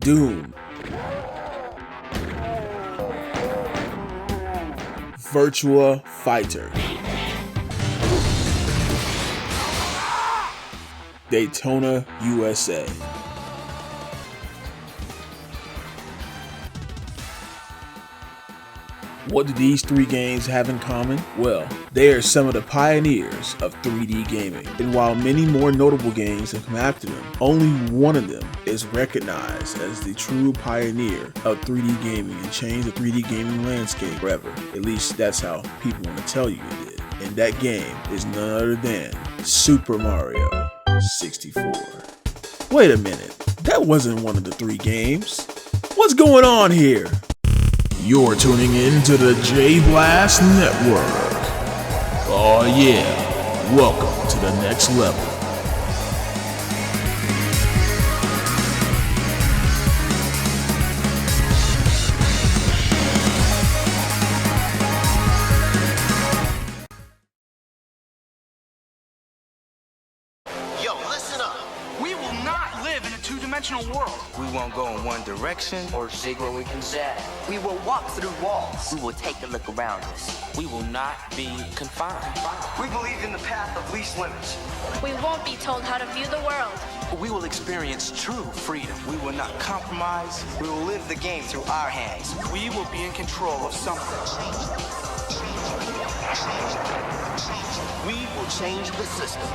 Doom, Virtua Fighter, Daytona, USA. What do these three games have in common? Well, they are some of the pioneers of 3D gaming, and while many more notable games have come after them, only one of them is recognized as the true pioneer of 3D gaming and changed the 3D gaming landscape forever. At least that's how people want to tell you it did. And that game is none other than Super Mario 64. Wait a minute, that wasn't one of the three games. What's going on here? You're tuning in to the JayBlastNetwork. Oh yeah, welcome to the next level. Yo, listen up. We will not live in a two-dimensional world. We won't go in one direction or seek where we can say. We will walk through walls. We will take a look around us. We will not be confined. We believe in the path of least limits. We won't be told how to view the world. We will experience true freedom. We will not compromise. We will live the game through our hands. We will be in control of something. We will change the system.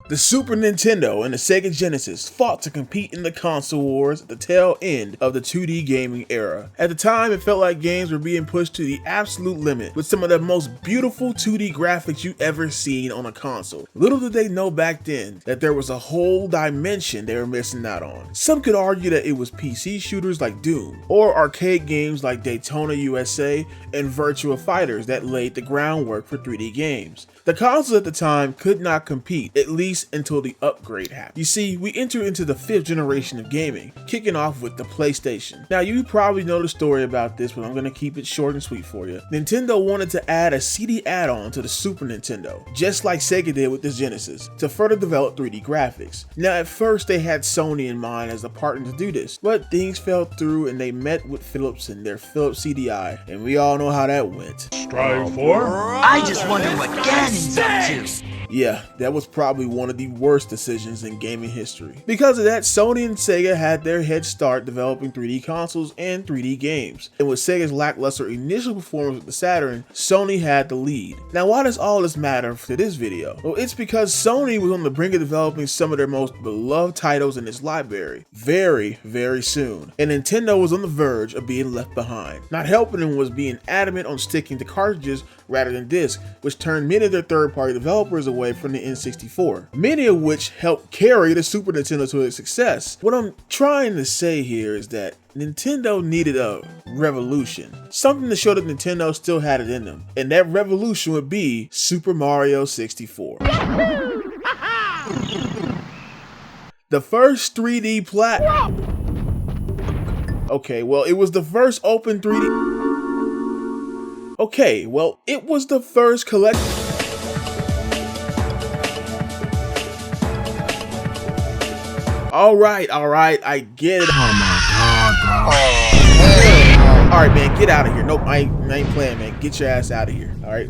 The Super Nintendo and the Sega Genesis fought to compete in the console wars at the tail end of the 2D gaming era. At the time, it felt like games were being pushed to the absolute limit with some of the most beautiful 2D graphics you've ever seen on a console. Little did they know back then that there was a whole dimension they were missing out on. Some could argue that it was PC shooters like Doom, or arcade games like Daytona USA and Virtua Fighters that laid the groundwork for 3D games. The consoles at the time could not compete, at least until the upgrade happened. You see, we entered into the 5th generation of gaming, kicking off with the PlayStation. Now, you probably know the story about this, but I'm going to keep it short and sweet for you. Nintendo wanted to add a CD add-on to the Super Nintendo, just like Sega did with the Genesis, to further develop 3D graphics. Now, at first, they had Sony in mind as a partner to do this, but things fell through and they met with Philips and their Philips CDI, and we all know how that went. Strive for? I just wonder what Ganon's up to. Yeah, that was probably one of the worst decisions in gaming history. Because of that, Sony and Sega had their head start developing 3D consoles and 3D games. And with Sega's lackluster initial performance with the Saturn, Sony had the lead. Now, why does all this matter for this video? Well, it's because Sony was on the brink of developing some of their most beloved titles in its library very, very soon. And Nintendo was on the verge of being left behind. Not helping them was being adamant on sticking to cartridges rather than discs, which turned many of their third-party developers away from the N64, many of which helped carry the Super Nintendo to its success. What I'm trying to say here is that Nintendo needed a revolution, something to show that Nintendo still had it in them, and that revolution would be Super Mario 64. The first 3D Okay, well, it was the first open 3D... Okay, well, it was the first collectible... Alright, I get it. Oh my god, bro. Alright, man, get out of here. Nope, I ain't playing, man. Get your ass out of here, alright?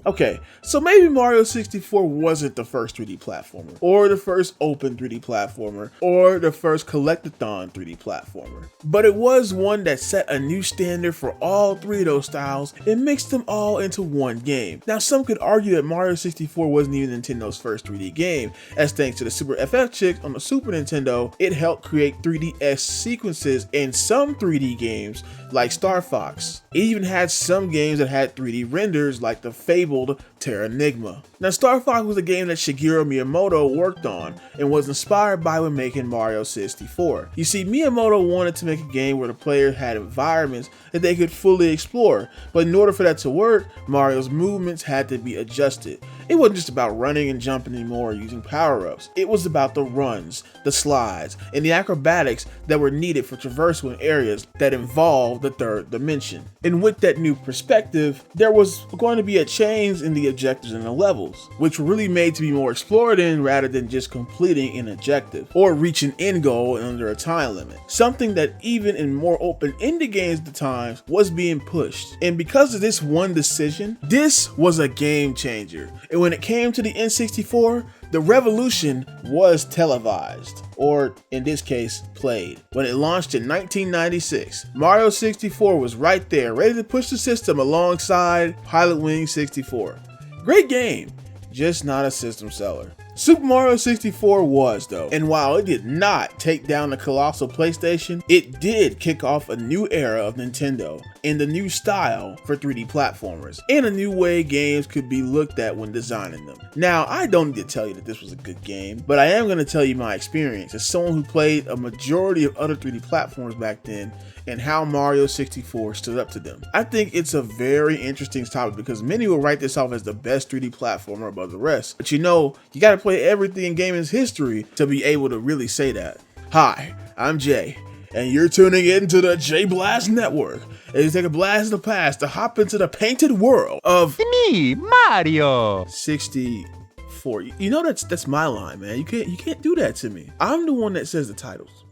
Okay, so maybe Mario 64 wasn't the first 3D platformer, or the first open 3D platformer, or the first collectathon 3D platformer. But it was one that set a new standard for all three of those styles and mixed them all into one game. Now, some could argue that Mario 64 wasn't even Nintendo's first 3D game, as thanks to the Super FF chip on the Super Nintendo, it helped create 3D-esque sequences in some 3D games like Star Fox. It even had some games that had 3D renders like the fabled Terra Enigma. Now, Star Fox was a game that Shigeru Miyamoto worked on and was inspired by when making Mario 64. You see, Miyamoto wanted to make a game where the player had environments that they could fully explore, but in order for that to work, Mario's movements had to be adjusted. It wasn't just about running and jumping anymore or using power-ups. It was about the runs, the slides, and the acrobatics that were needed for traversal in areas that involved the third dimension. And with that new perspective, there was going to be a change in the objectives and the levels, which were really made to be more explored in rather than just completing an objective or reach an end goal under a time limit. Something that even in more open-ended games at the time was being pushed. And because of this one decision, this was a game changer. And when it came to the N64, the revolution was televised, or in this case, played. When it launched in 1996, Mario 64 was right there, ready to push the system alongside Pilotwings 64. Great game, just not a system seller. Super Mario 64 was though, and while it did not take down the colossal PlayStation, it did kick off a new era of Nintendo and a new style for 3D platformers, and a new way games could be looked at when designing them. Now, I don't need to tell you that this was a good game, but I am going to tell you my experience as someone who played a majority of other 3D platforms back then and how Mario 64 stood up to them. I think it's a very interesting topic because many will write this off as the best 3D platformer above the rest, but you know, you gotta play everything in gaming's history to be able to really say that. Hi, I'm Jay, and you're tuning into the JayBlastNetwork as you take a blast of the past to hop into the painted world of Me, Mario. 64. You know that's my line, man. You can't do that to me. I'm the one that says the titles.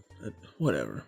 Whatever.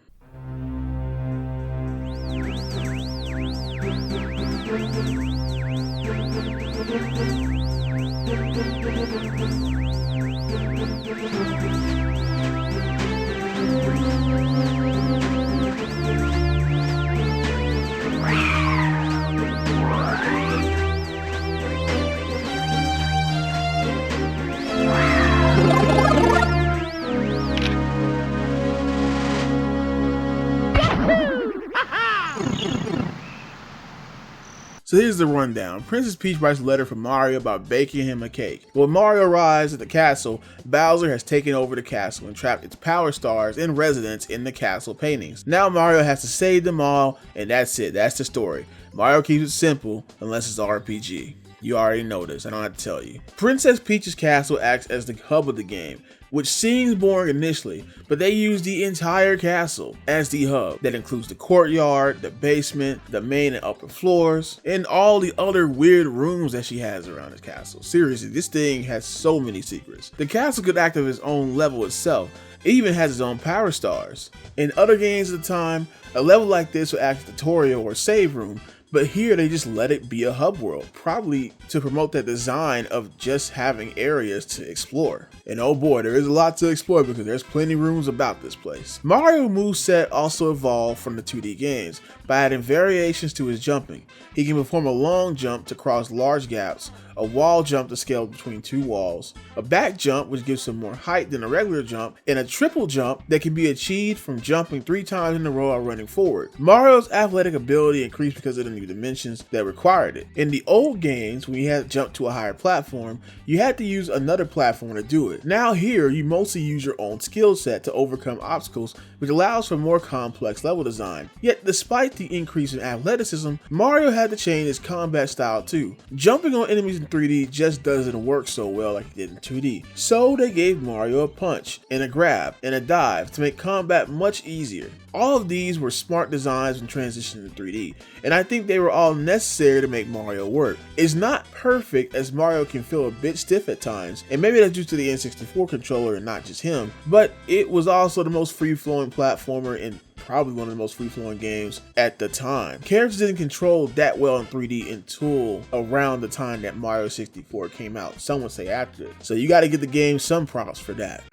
So here's the rundown. Princess Peach writes a letter from Mario about baking him a cake. When Mario arrives at the castle, Bowser has taken over the castle and trapped its power stars and residents in the castle paintings. Now Mario has to save them all, and that's it. That's the story. Mario keeps it simple, unless it's RPG. You already know this, I don't have to tell you. Princess Peach's castle acts as the hub of the game, which seems boring initially, but they use the entire castle as the hub. That includes the courtyard, the basement, the main and upper floors, and all the other weird rooms that she has around the castle. Seriously, this thing has so many secrets. The castle could act of its own level itself. It even has its own power stars. In other games at the time, a level like this would act as a tutorial or save room, but here they just let it be a hub world, probably to promote that design of just having areas to explore. And oh boy, there is a lot to explore because there's plenty of rooms about this place. Mario moveset also evolved from the 2D games by adding variations to his jumping. He can perform a long jump to cross large gaps, a wall jump to scale between two walls, a back jump which gives him more height than a regular jump, and a triple jump that can be achieved from jumping 3 times in a row or running forward. Mario's athletic ability increased because of the new dimensions that required it. In the old games, when you had to jump to a higher platform, you had to use another platform to do it. Now here, you mostly use your own skill set to overcome obstacles, which allows for more complex level design. Yet despite the increase in athleticism, Mario had to change his combat style too. Jumping on enemies in 3D just doesn't work so well like it did in 2D. So they gave Mario a punch, and a grab, and a dive to make combat much easier. All of these were smart designs when transitioning to 3D, and I think they were all necessary to make Mario work. It's not perfect as Mario can feel a bit stiff at times, and maybe that's due to the N64 controller and not just him, but it was also the most free-flowing platformer and probably one of the most free-flowing games at the time. Characters didn't control that well in 3D until around the time that Mario 64 came out. Some would say after it. So you gotta give the game some props for that.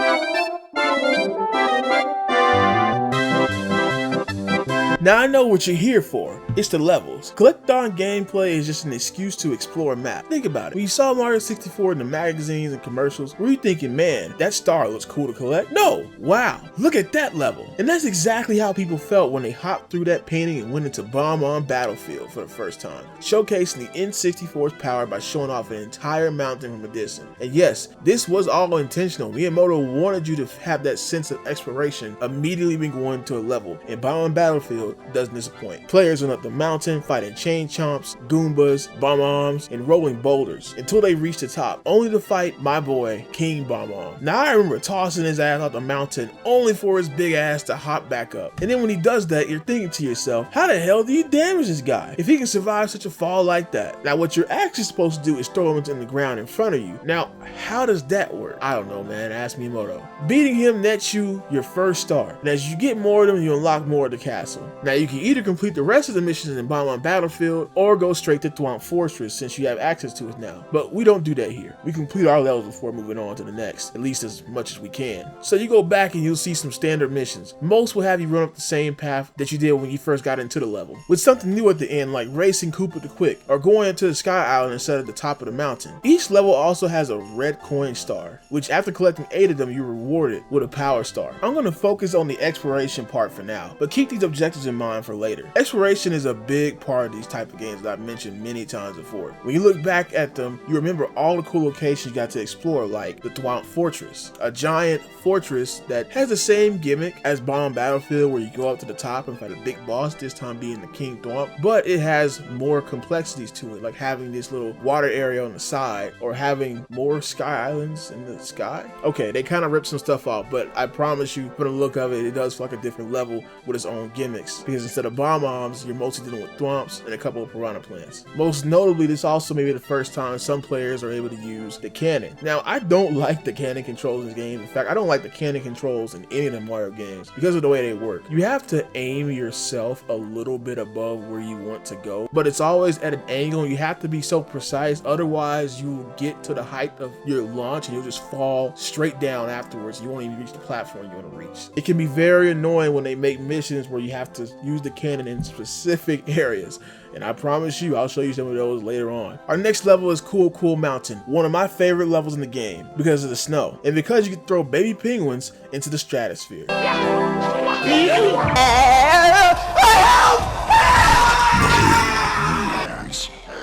Now I know what you're here for. It's the levels. Collectathon gameplay is just an excuse to explore a map. Think about it. When you saw Mario 64 in the magazines and commercials, were you thinking, man, that star looks cool to collect? No. Wow, look at that level. And that's exactly how people felt when they hopped through that painting and went into Bomb-On Battlefield for the first time, showcasing the N64's power by showing off an entire mountain from a distance. And yes, this was all intentional. Miyamoto wanted you to have that sense of exploration immediately when going to a level, and Bomb-On Battlefield doesn't disappoint. Players went up the mountain, fighting chain chain chomps, Goombas, Bomb-Ombs, and rolling boulders until they reach the top, only to fight my boy, King Bomb-Omb. Now I remember tossing his ass out the mountain only for his big ass to hop back up. And then when he does that, you're thinking to yourself, how the hell do you damage this guy if he can survive such a fall like that? Now what you're actually supposed to do is throw him into the ground in front of you. Now, how does that work? I don't know, man. Ask Miyamoto. Beating him nets you your first star, and as you get more of them, you unlock more of the castle. Now you can either complete the rest of the missions in Bomb-Omb Battlefield or go straight to Thwomp Fortress since you have access to it now. But we don't do that here. We complete our levels before moving on to the next, at least as much as we can. So you go back and you'll see some standard missions. Most will have you run up the same path that you did when you first got into the level, with something new at the end like racing Koopa the Quick or going into the Sky Island instead of the top of the mountain. Each level also has a red coin star, which after collecting 8 of them you're rewarded with a power star. I'm going to focus on the exploration part for now, but keep these objectives in mind for later. Exploration is a big part of these type of games that I've mentioned many times before. When you look back at them, you remember all the cool locations you got to explore, like the Thwomp Fortress, a giant fortress that has the same gimmick as Bomb Battlefield where you go up to the top and fight a big boss, this time being the King Thwomp, but it has more complexities to it, like having this little water area on the side or having more sky islands in the sky. Okay, they kind of ripped some stuff off, but I promise you, from the look of it, it does feel like a different level with its own gimmicks, because instead of Bomb-Ombs, you're mostly dealing with Thwomps and a couple of piranha plants. Most notably, this also may be the first time some players are able to use the cannon. Now, I don't like the cannon controls in this game. In fact, I don't like the cannon controls in any of the Mario games because of the way they work. You have to aim yourself a little bit above where you want to go, but it's always at an angle and you have to be so precise, otherwise you will get to the height of your launch and you'll just fall straight down afterwards. You won't even reach the platform you want to reach. It can be very annoying when they make missions where you have to use the cannon in specific areas, and I promise you I'll show you some of those later on. Our next level is Cool Cool Mountain, one of my favorite levels in the game because of the snow and because you can throw baby penguins into the stratosphere.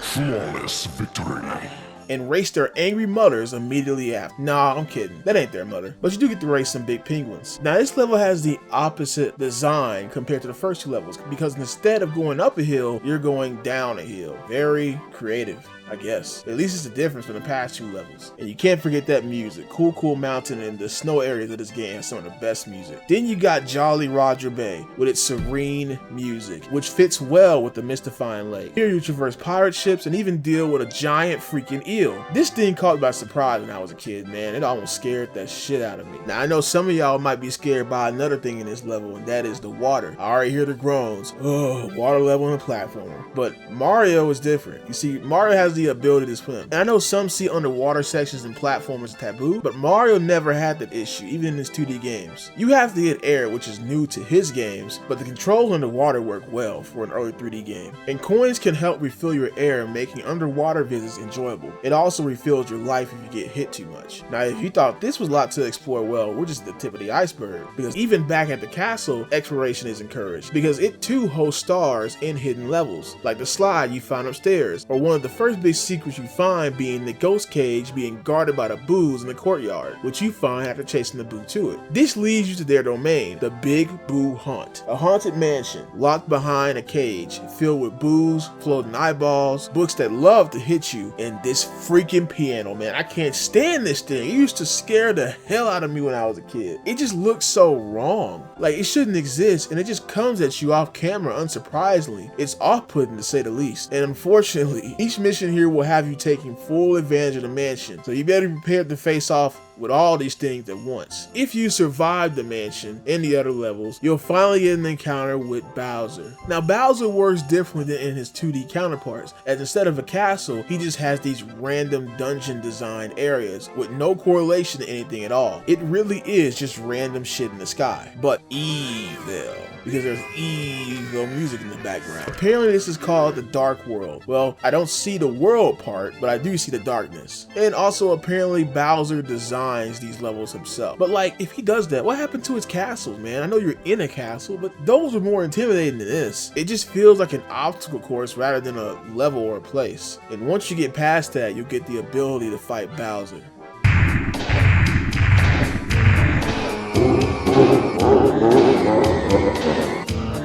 Flawless victory. And race their angry mothers immediately after. Nah, I'm kidding. That ain't their mother. But you do get to race some big penguins. Now this level has the opposite design compared to the first 2 levels because instead of going up a hill, you're going down a hill. Very creative, I guess. At least it's the difference from the past 2 levels. And you can't forget that music. Cool Cool Mountain and the snow areas of this game has some of the best music. Then you got Jolly Roger Bay with its serene music, which fits well with the mystifying lake. Here you traverse pirate ships and even deal with a giant freaking eel. This thing caught me by surprise when I was a kid, man. It almost scared that shit out of me. Now I know some of y'all might be scared by another thing in this level, and that is the water. I already hear the groans. Oh, water level and platformer. But Mario is different. You see, Mario has the ability to swim. And I know some see underwater sections and platformers taboo, but Mario never had that issue, even in his 2D games. You have to hit air, which is new to his games, but the controls underwater work well for an early 3D game. And coins can help refill your air, making underwater visits enjoyable. It also refills your life if you get hit too much. Now, if you thought this was a lot to explore, well, we're just at the tip of the iceberg, because even back at the castle, exploration is encouraged, because it too hosts stars in hidden levels, like the slide you find upstairs, or one of the first big secrets you find being the ghost cage being guarded by the Boos in the courtyard, which you find after chasing the Boo to it. This leads you to their domain, the Big Boo Haunt, a haunted mansion locked behind a cage filled with boos, floating eyeballs, books that love to hit you, and this freaking piano, man. I can't stand this thing. It used to scare the hell out of me when I was a kid. It just looks so wrong. Like, it shouldn't exist, and it just comes at you off camera unsurprisingly. It's off-putting to say the least. And unfortunately, each mission here will have you taking full advantage of the mansion, so you better be prepared to face off with all these things at once. If you survive the mansion and the other levels, you'll finally get an encounter with Bowser. Now Bowser works differently than in his 2D counterparts, as instead of a castle, he just has these random dungeon design areas with no correlation to anything at all. It really is just random shit in the sky, but evil, because there's evil music in the background. Apparently this is called the Dark World. Well, I don't see the world part, but I do see the darkness. And also apparently Bowser designs these levels himself. But like, if he does that, what happened to his castles, man? I know you're in a castle, but those are more intimidating than this. It just feels like an obstacle course rather than a level or a place. And once you get past that, you'll get the ability to fight Bowser.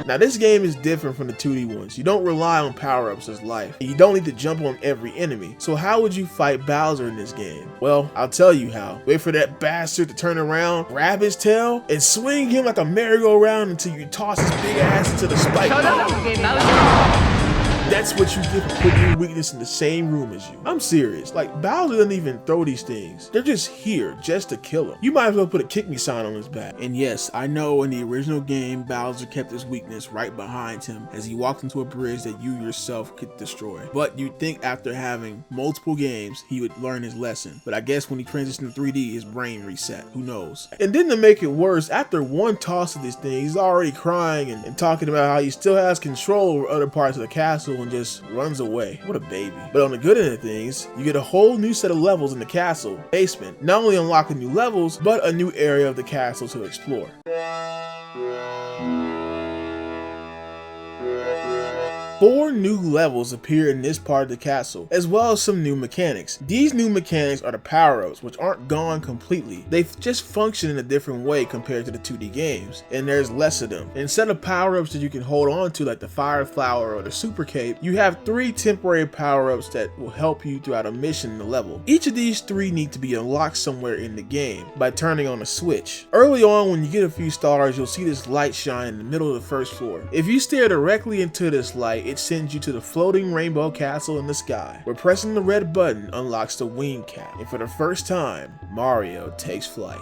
Now this game is different from the 2D ones. You don't rely on power-ups as life, and you don't need to jump on every enemy. So how would you fight Bowser in this game? Well, I'll tell you how. Wait for that bastard to turn around, grab his tail, and swing him like a merry-go-round until you toss his big ass into the spike. That's what you get for putting your weakness in the same room as you. I'm serious. Like, Bowser doesn't even throw these things. They're just here just to kill him. You might as well put a kick me sign on his back. And yes, I know in the original game, Bowser kept his weakness right behind him as he walked into a bridge that you yourself could destroy. But you'd think after having multiple games, he would learn his lesson. But I guess when he transitioned to 3D, his brain reset. Who knows? And then to make it worse, after one toss of this thing, he's already crying and talking about how he still has control over other parts of the castle and just runs away. What a baby. But on the good end of things, you get a whole new set of levels in the castle basement, not only unlocking new levels, but a new area of the castle to explore. 4 new levels appear in this part of the castle, as well as some new mechanics. These new mechanics are the power-ups, which aren't gone completely. They just function in a different way compared to the 2D games, and there's less of them. Instead of power-ups that you can hold on to like the Fire Flower or the Super Cape, you have 3 temporary power-ups that will help you throughout a mission in the level. Each of these 3 need to be unlocked somewhere in the game by turning on a switch. Early on, when you get a few stars, you'll see this light shine in the middle of the first floor. If you stare directly into this light, it sends you to the floating rainbow castle in the sky, where pressing the red button unlocks the wing cap, and for the first time, Mario takes flight.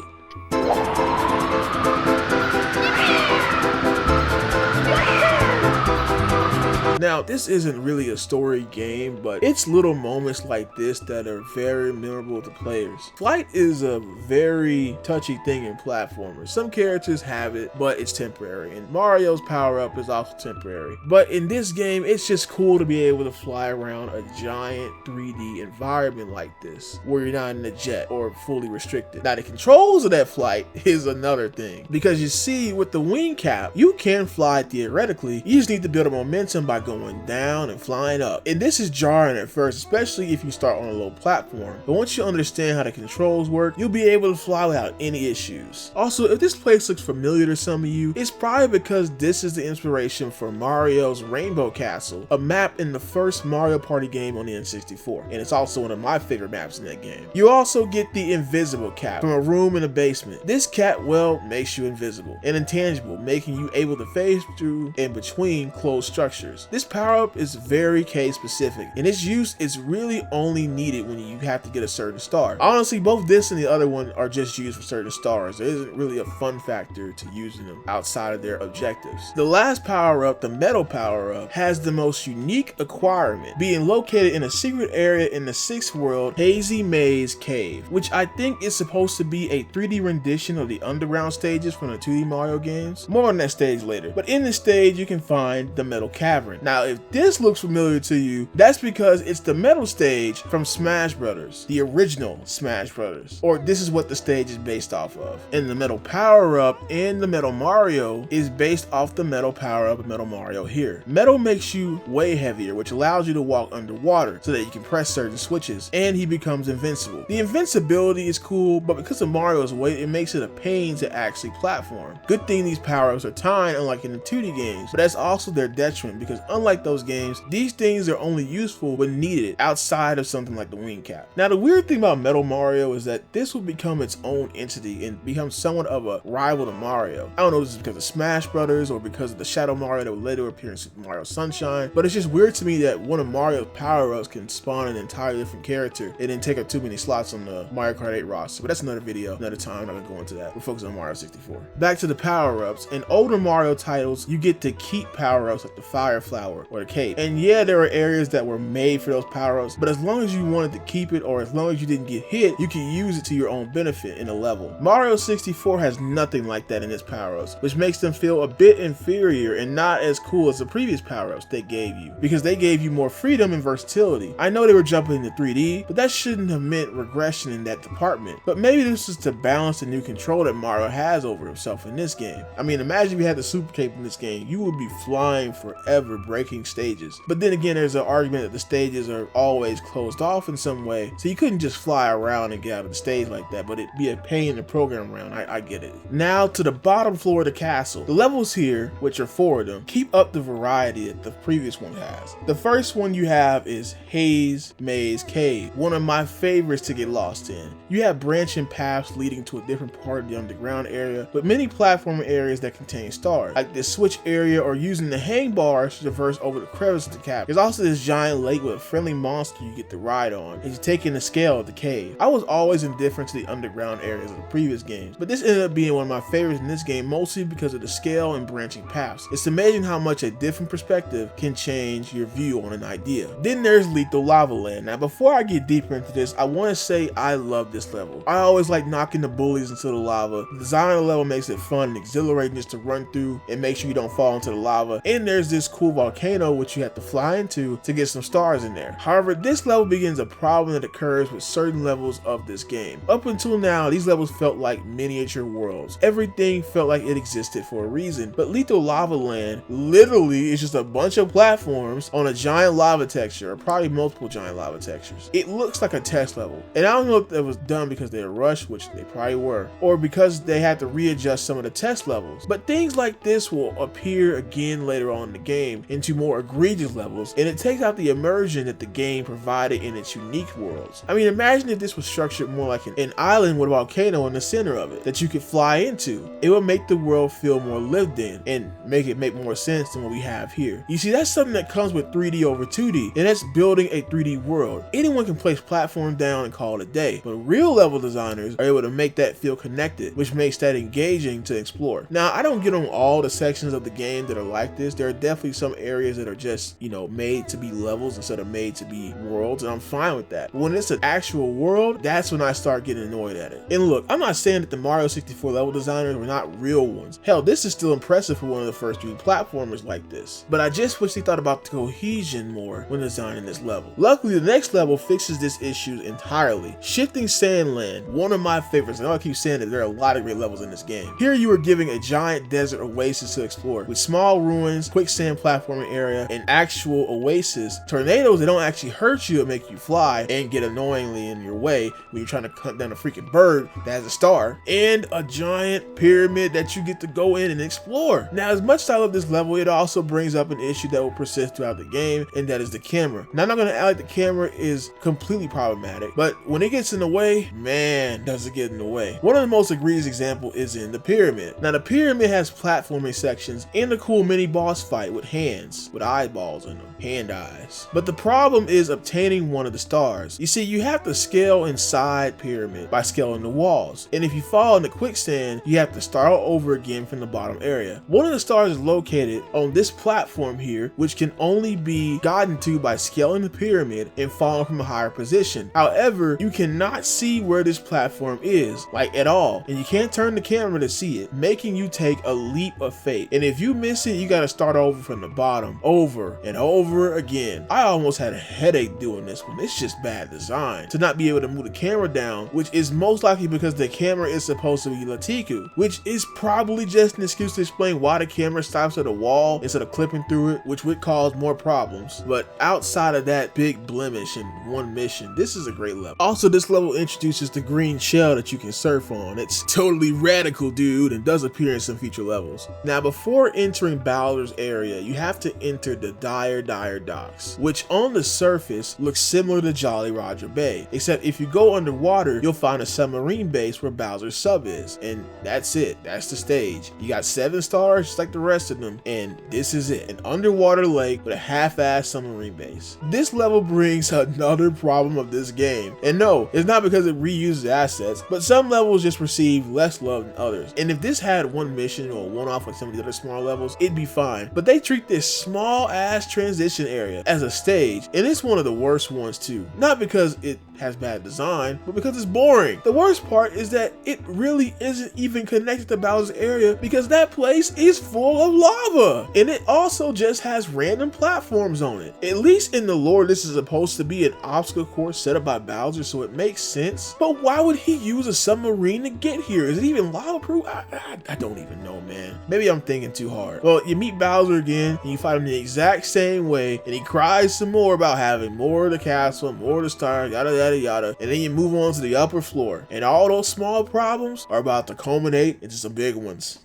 Now, this isn't really a story game, but it's little moments like this that are very memorable to players. Flight is a very touchy thing in platformers. Some characters have it, but it's temporary, and Mario's power-up is also temporary. But in this game, it's just cool to be able to fly around a giant 3D environment like this, where you're not in a jet or fully restricted. Now, the controls of that flight is another thing, because you see, with the wing cap, you can fly theoretically. You just need to build a momentum by going down and flying up. And this is jarring at first, especially if you start on a low platform. But once you understand how the controls work, you'll be able to fly without any issues. Also, if this place looks familiar to some of you, it's probably because this is the inspiration for Mario's Rainbow Castle, a map in the first Mario Party game on the N64. And it's also one of my favorite maps in that game. You also get the invisible cap from a room in the basement. This cap, well, makes you invisible and intangible, making you able to phase through and between closed structures. This power-up is very case specific, and its use is really only needed when you have to get a certain star. Honestly, both this and the other one are just used for certain stars. There isn't really a fun factor to using them outside of their objectives. The last power-up, the metal power-up, has the most unique acquirement, being located in a secret area in the 6th world, Hazy Maze Cave, which I think is supposed to be a 3D rendition of the underground stages from the 2D Mario games. More on that stage later. But in this stage, you can find the Metal Cavern. Now, if this looks familiar to you, that's because it's the metal stage from Smash Brothers, the original Smash Brothers, or this is what the stage is based off of. And the metal power-up in the Metal Mario is based off the metal power-up of Metal Mario here. Metal makes you way heavier, which allows you to walk underwater so that you can press certain switches, and he becomes invincible. The invincibility is cool, but because of Mario's weight, it makes it a pain to actually platform. Good thing these power-ups are timed, unlike in the 2D games, but that's also their detriment, because unlike those games, these things are only useful when needed outside of something like the wing cap. Now, the weird thing about Metal Mario is that this will become its own entity and become somewhat of a rival to Mario. I don't know if this is because of Smash Brothers or because of the Shadow Mario that would later appear in Super Mario Sunshine, but it's just weird to me that one of Mario's power-ups can spawn an entirely different character and then take up too many slots on the Mario Kart 8 roster. But that's another video, another time. I'm not gonna go into that. We're focused on Mario 64. Back to the power-ups. In older Mario titles, you get to keep power-ups like the Fire Flower or the Cape. And yeah, there are areas that were made for those power-ups, but as long as you wanted to keep it or as long as you didn't get hit, you can use it to your own benefit in a level. Mario 64 has nothing like that in its power-ups, which makes them feel a bit inferior and not as cool as the previous power-ups they gave you, because they gave you more freedom and versatility. I know they were jumping into 3D, but that shouldn't have meant regression in that department. But maybe this is to balance the new control that Mario has over himself in this game. I mean, imagine if you had the Super Cape in this game, you would be flying forever, breaking stages. But then again, there's an argument that the stages are always closed off in some way, so you couldn't just fly around and get out of the stage like that, but it'd be a pain to program around. I get it. Now to the bottom floor of the castle. The levels here, which are 4 of them, keep up the variety that the previous one has. The first one you have is Haze Maze Cave, one of my favorites to get lost in. You have branching paths leading to a different part of the underground area, but many platforming areas that contain stars, like this switch area or using the hang bars to traverse over the crevices to cap. There's also this giant lake with a friendly monster you get to ride on as you take in the scale of the cave. I was always indifferent to the underground areas of the previous games, but this ended up being one of my favorites in this game, mostly because of the scale and branching paths. It's amazing how much a different perspective can change your view on an idea. Then there's Lethal Lava Land. Now before I get deeper into this, I want to say I love this level. I always like knocking the bullies into the lava. The design of the level makes it fun and exhilarating just to run through and make sure you don't fall into the lava. And there's this cool volcano which you have to fly into to get some stars in there. However, this level begins a problem that occurs with certain levels of this game. Up until now, these levels felt like miniature worlds. Everything felt like it existed for a reason, but Lethal Lava Land literally is just a bunch of platforms on a giant lava texture, or probably multiple giant lava textures. It looks like a test level, and I don't know if that was done because they were rushed, which they probably were, or because they had to readjust some of the test levels. But things like this will appear again later on in the game into more egregious levels, and it takes out the immersion that the game provided in its unique worlds. I mean, imagine if this was structured more like an island with a volcano in the center of it that you could fly into. It would make the world feel more lived in and make it make more sense than what we have here. You see, that's something that comes with 3D over 2D, and that's building a 3D world. Anyone can place platform down and call it a day, but real level designers are able to make that feel connected, which makes that engaging to explore. Now, I don't get on all the sections of the game that are like this. There are definitely some areas that are just, made to be levels instead of made to be worlds, and I'm fine with that. But when it's an actual world, that's when I start getting annoyed at it. And look, I'm not saying that the Mario 64 level designers were not real ones. Hell, this is still impressive for one of the first 3D platformers like this. But I just wish they thought about the cohesion more when designing this level. Luckily, the next level fixes this issue entirely. Shifting Sand Land, one of my favorites. I know I keep saying that there are a lot of great levels in this game. Here you are giving a giant desert oasis to explore with small ruins, quicksand platforming area, and actual oasis. Tornadoes that don't actually hurt you and make you fly and get annoyingly in your way when you're trying to hunt down a freaking bird that has a star, and a giant pyramid that you get to go in and explore. Now, as much as I love this level, it also brings up an issue that will persist throughout the game, and that is the camera. Now, I'm not gonna act like the camera is completely problematic, but when it gets in the way, man, does it get in the way. One of the most egregious examples is in the pyramid. Now, the pyramid has platforming sections and a cool mini boss fight with hands with eyeballs in them, hand eyes. But the problem is obtaining one of the stars. You see, you have to scale inside pyramid by scaling the walls, and if you fall into quicksand, you have to start all over again from the bottom area. One of the stars is located on this platform here, which can only be gotten to by scaling the pyramid and falling from a higher position. However, you cannot see where this platform is, like at all, and you can't turn the camera to see it, making you take a leap of faith. And if you miss it, you gotta start over from the bottom, over and over again. I almost had a headache doing this one. It's just bad design to not be able to move the camera down, which is most likely because the camera is supposed to be Latiku, which is probably just an excuse to explain why the camera stops at a wall instead of clipping through it, which would cause more problems. But outside of that big blemish in one mission, this is a great level. Also, this level introduces the green shell that you can surf on. It's totally radical, dude, and does appear in some future levels. Now, before entering Bowser's area, you have to enter the Dire Docks, which on the surface looks similar to Jolly Roger Bay, except if you go underwater, you'll find a submarine base where Bowser's sub is, and that's it. That's the stage. You got 7 stars just like the rest of them, and this is it. An underwater lake with a half-assed submarine base. This level brings another problem of this game, and no, it's not because it reuses assets, but some levels just receive less love than others. And if this had one mission or one-off like some of the other smaller levels, it'd be fine. But they treat this small-ass transition area as a stage, and it's one of the worst ones too. Not because it has bad design, but because it's boring. The worst part is that it really isn't even connected to Bowser's area because that place is full of lava. And it also just has random platforms on it. At least in the lore, this is supposed to be an obstacle course set up by Bowser, so it makes sense. But why would he use a submarine to get here? Is it even lava proof? I don't even know, man. Maybe I'm thinking too hard. Well, you meet Bowser again and you fight him the exact same way, and he cries some more about having more of the castle, more of the stars, yada yada yada, and then you move on to the upper floor, and all those small problems are about to culminate into some big ones.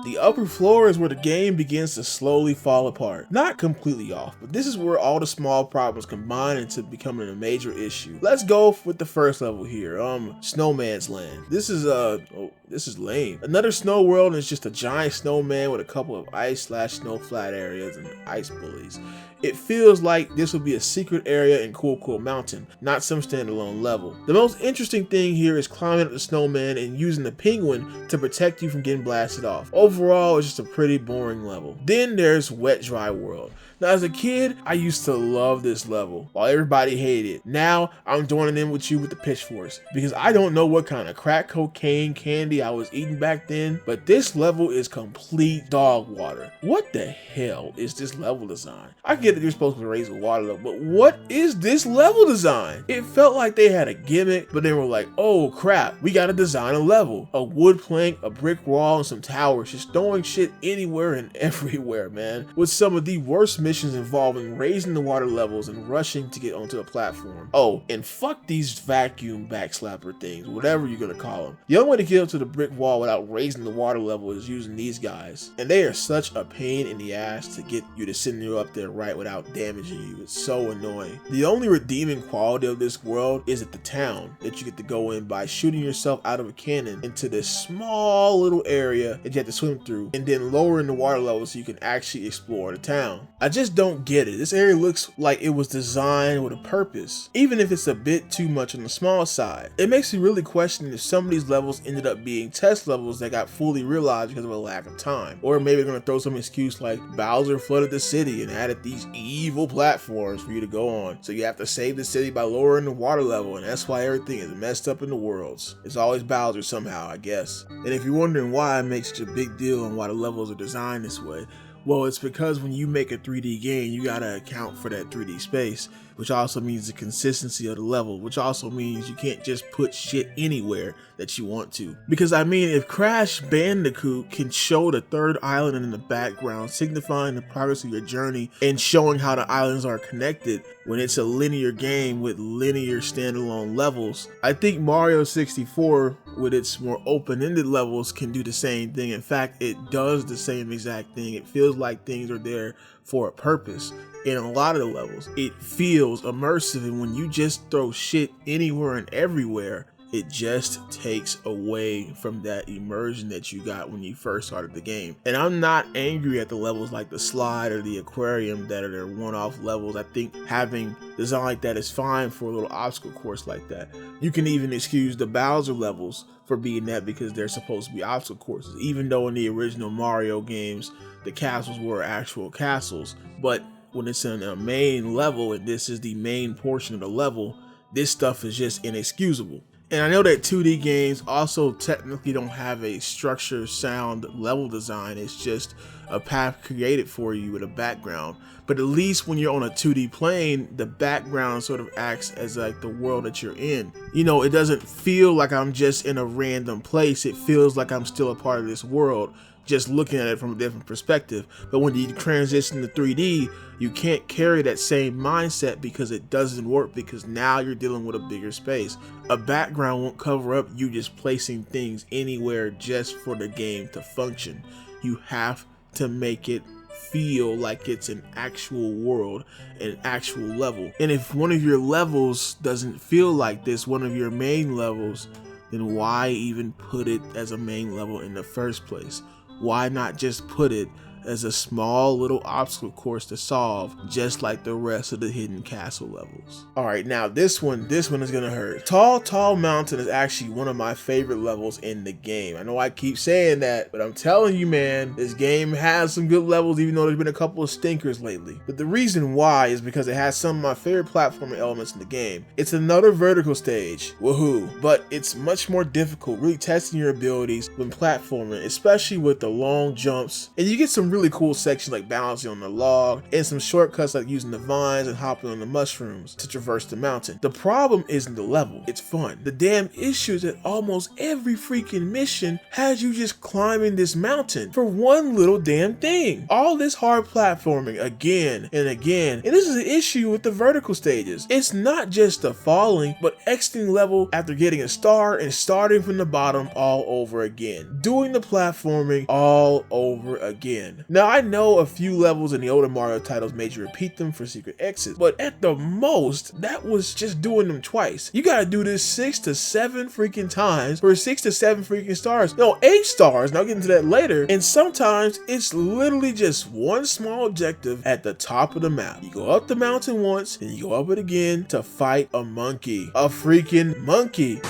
The upper floor is where the game begins to slowly fall apart. Not completely off, but this is where all the small problems combine into becoming a major issue. Let's go with the first level here, Snowman's Land. This is lame. Another snow world is just a giant snowman with a couple of ice/snow flat areas and ice bullies. It feels like this would be a secret area in Cool Mountain, not some standalone level. The most interesting thing here is climbing up the snowman and using the penguin to protect you from getting blasted off. Overall, it's just a pretty boring level. Then there's Wet Dry World. Now, as a kid, I used to love this level while everybody hated it. Now, I'm joining in with you with the pitchforks because I don't know what kind of crack cocaine candy I was eating back then, but this level is complete dog water. What the hell is this level design? I get that you're supposed to raise the water level, but what is this level design? It felt like they had a gimmick, but they were like, oh crap, we gotta design a level. A wood plank, a brick wall, and some towers, just throwing shit anywhere and everywhere, man. With some of the worst missions involving raising the water levels and rushing to get onto a platform. Oh, and fuck these vacuum backslapper things, whatever you're gonna call them. The only way to get up to the brick wall without raising the water level is using these guys. And they are such a pain in the ass to get you to send you up there right without damaging you. It's so annoying. The only redeeming quality of this world is at the town that you get to go in by shooting yourself out of a cannon into this small little area that you have to swim through, and then lowering the water level so you can actually explore the town. I just don't get it. This area looks like it was designed with a purpose, even if it's a bit too much on the small side. It makes me really question if some of these levels ended up being test levels that got fully realized because of a lack of time. Or maybe they're gonna throw some excuse like Bowser flooded the city and added these evil platforms for you to go on. So you have to save the city by lowering the water level, and that's why everything is messed up in the worlds. It's always Bowser somehow, I guess. And if you're wondering why I make such a big deal on why the levels are designed this way, well, it's because when you make a 3D game, you gotta account for that 3D space, which also means the consistency of the level, which also means you can't just put shit anywhere that you want to. Because I mean, if Crash Bandicoot can show the third island in the background, signifying the progress of your journey and showing how the islands are connected when it's a linear game with linear standalone levels, I think Mario 64 with its more open-ended levels can do the same thing. In fact, it does the same exact thing. It feels like things are there for a purpose. In a lot of the levels, it feels immersive, and when you just throw shit anywhere and everywhere, it just takes away from that immersion that you got when you first started the game. And I'm not angry at the levels like the slide or the aquarium that are their one-off levels. I think having design like that is fine for a little obstacle course like that. You can even excuse the Bowser levels for being that because they're supposed to be obstacle courses, even though in the original Mario games, the castles were actual castles. But when it's in a main level and this is the main portion of the level, this stuff is just inexcusable. And I know that 2D games also technically don't have a structure, sound, level design. It's just a path created for you with a background. But at least when you're on a 2D plane, the background sort of acts as like the world that you're in. You know, it doesn't feel like I'm just in a random place. It feels like I'm still a part of this world, just looking at it from a different perspective. But when you transition to 3D, you can't carry that same mindset because it doesn't work, because now you're dealing with a bigger space. A background won't cover up you just placing things anywhere just for the game to function. You have to make it feel like it's an actual world, an actual level. And if one of your levels doesn't feel like this, one of your main levels, then why even put it as a main level in the first place? Why not just put it as a small little obstacle course to solve, just like the rest of the hidden castle levels. Alright, now this one is gonna hurt. Tall Mountain is actually one of my favorite levels in the game. I know I keep saying that, but I'm telling you, man, this game has some good levels, even though there's been a couple of stinkers lately. But the reason why is because it has some of my favorite platforming elements in the game. It's another vertical stage, woohoo, but it's much more difficult, really testing your abilities when platforming, especially with the long jumps. And you get some really cool sections like balancing on the log, and some shortcuts like using the vines and hopping on the mushrooms to traverse the mountain. The problem isn't the level, it's fun. The damn issue is that almost every freaking mission has you just climbing this mountain for one little damn thing. All this hard platforming again and again, and this is an issue with the vertical stages. It's not just the falling, but exiting level after getting a star and starting from the bottom all over again, doing the platforming all over again. Now I know a few levels in the older Mario titles made you repeat them for secret exits, but at the most that was just doing them twice. You gotta do this 6 to 7 freaking times for 6 to 7 freaking stars. No, 8 stars, and I'll get into that later. And sometimes it's literally just one small objective at the top of the map. You go up the mountain once, and you go up it again to fight a monkey. A freaking monkey.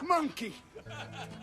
Monkey.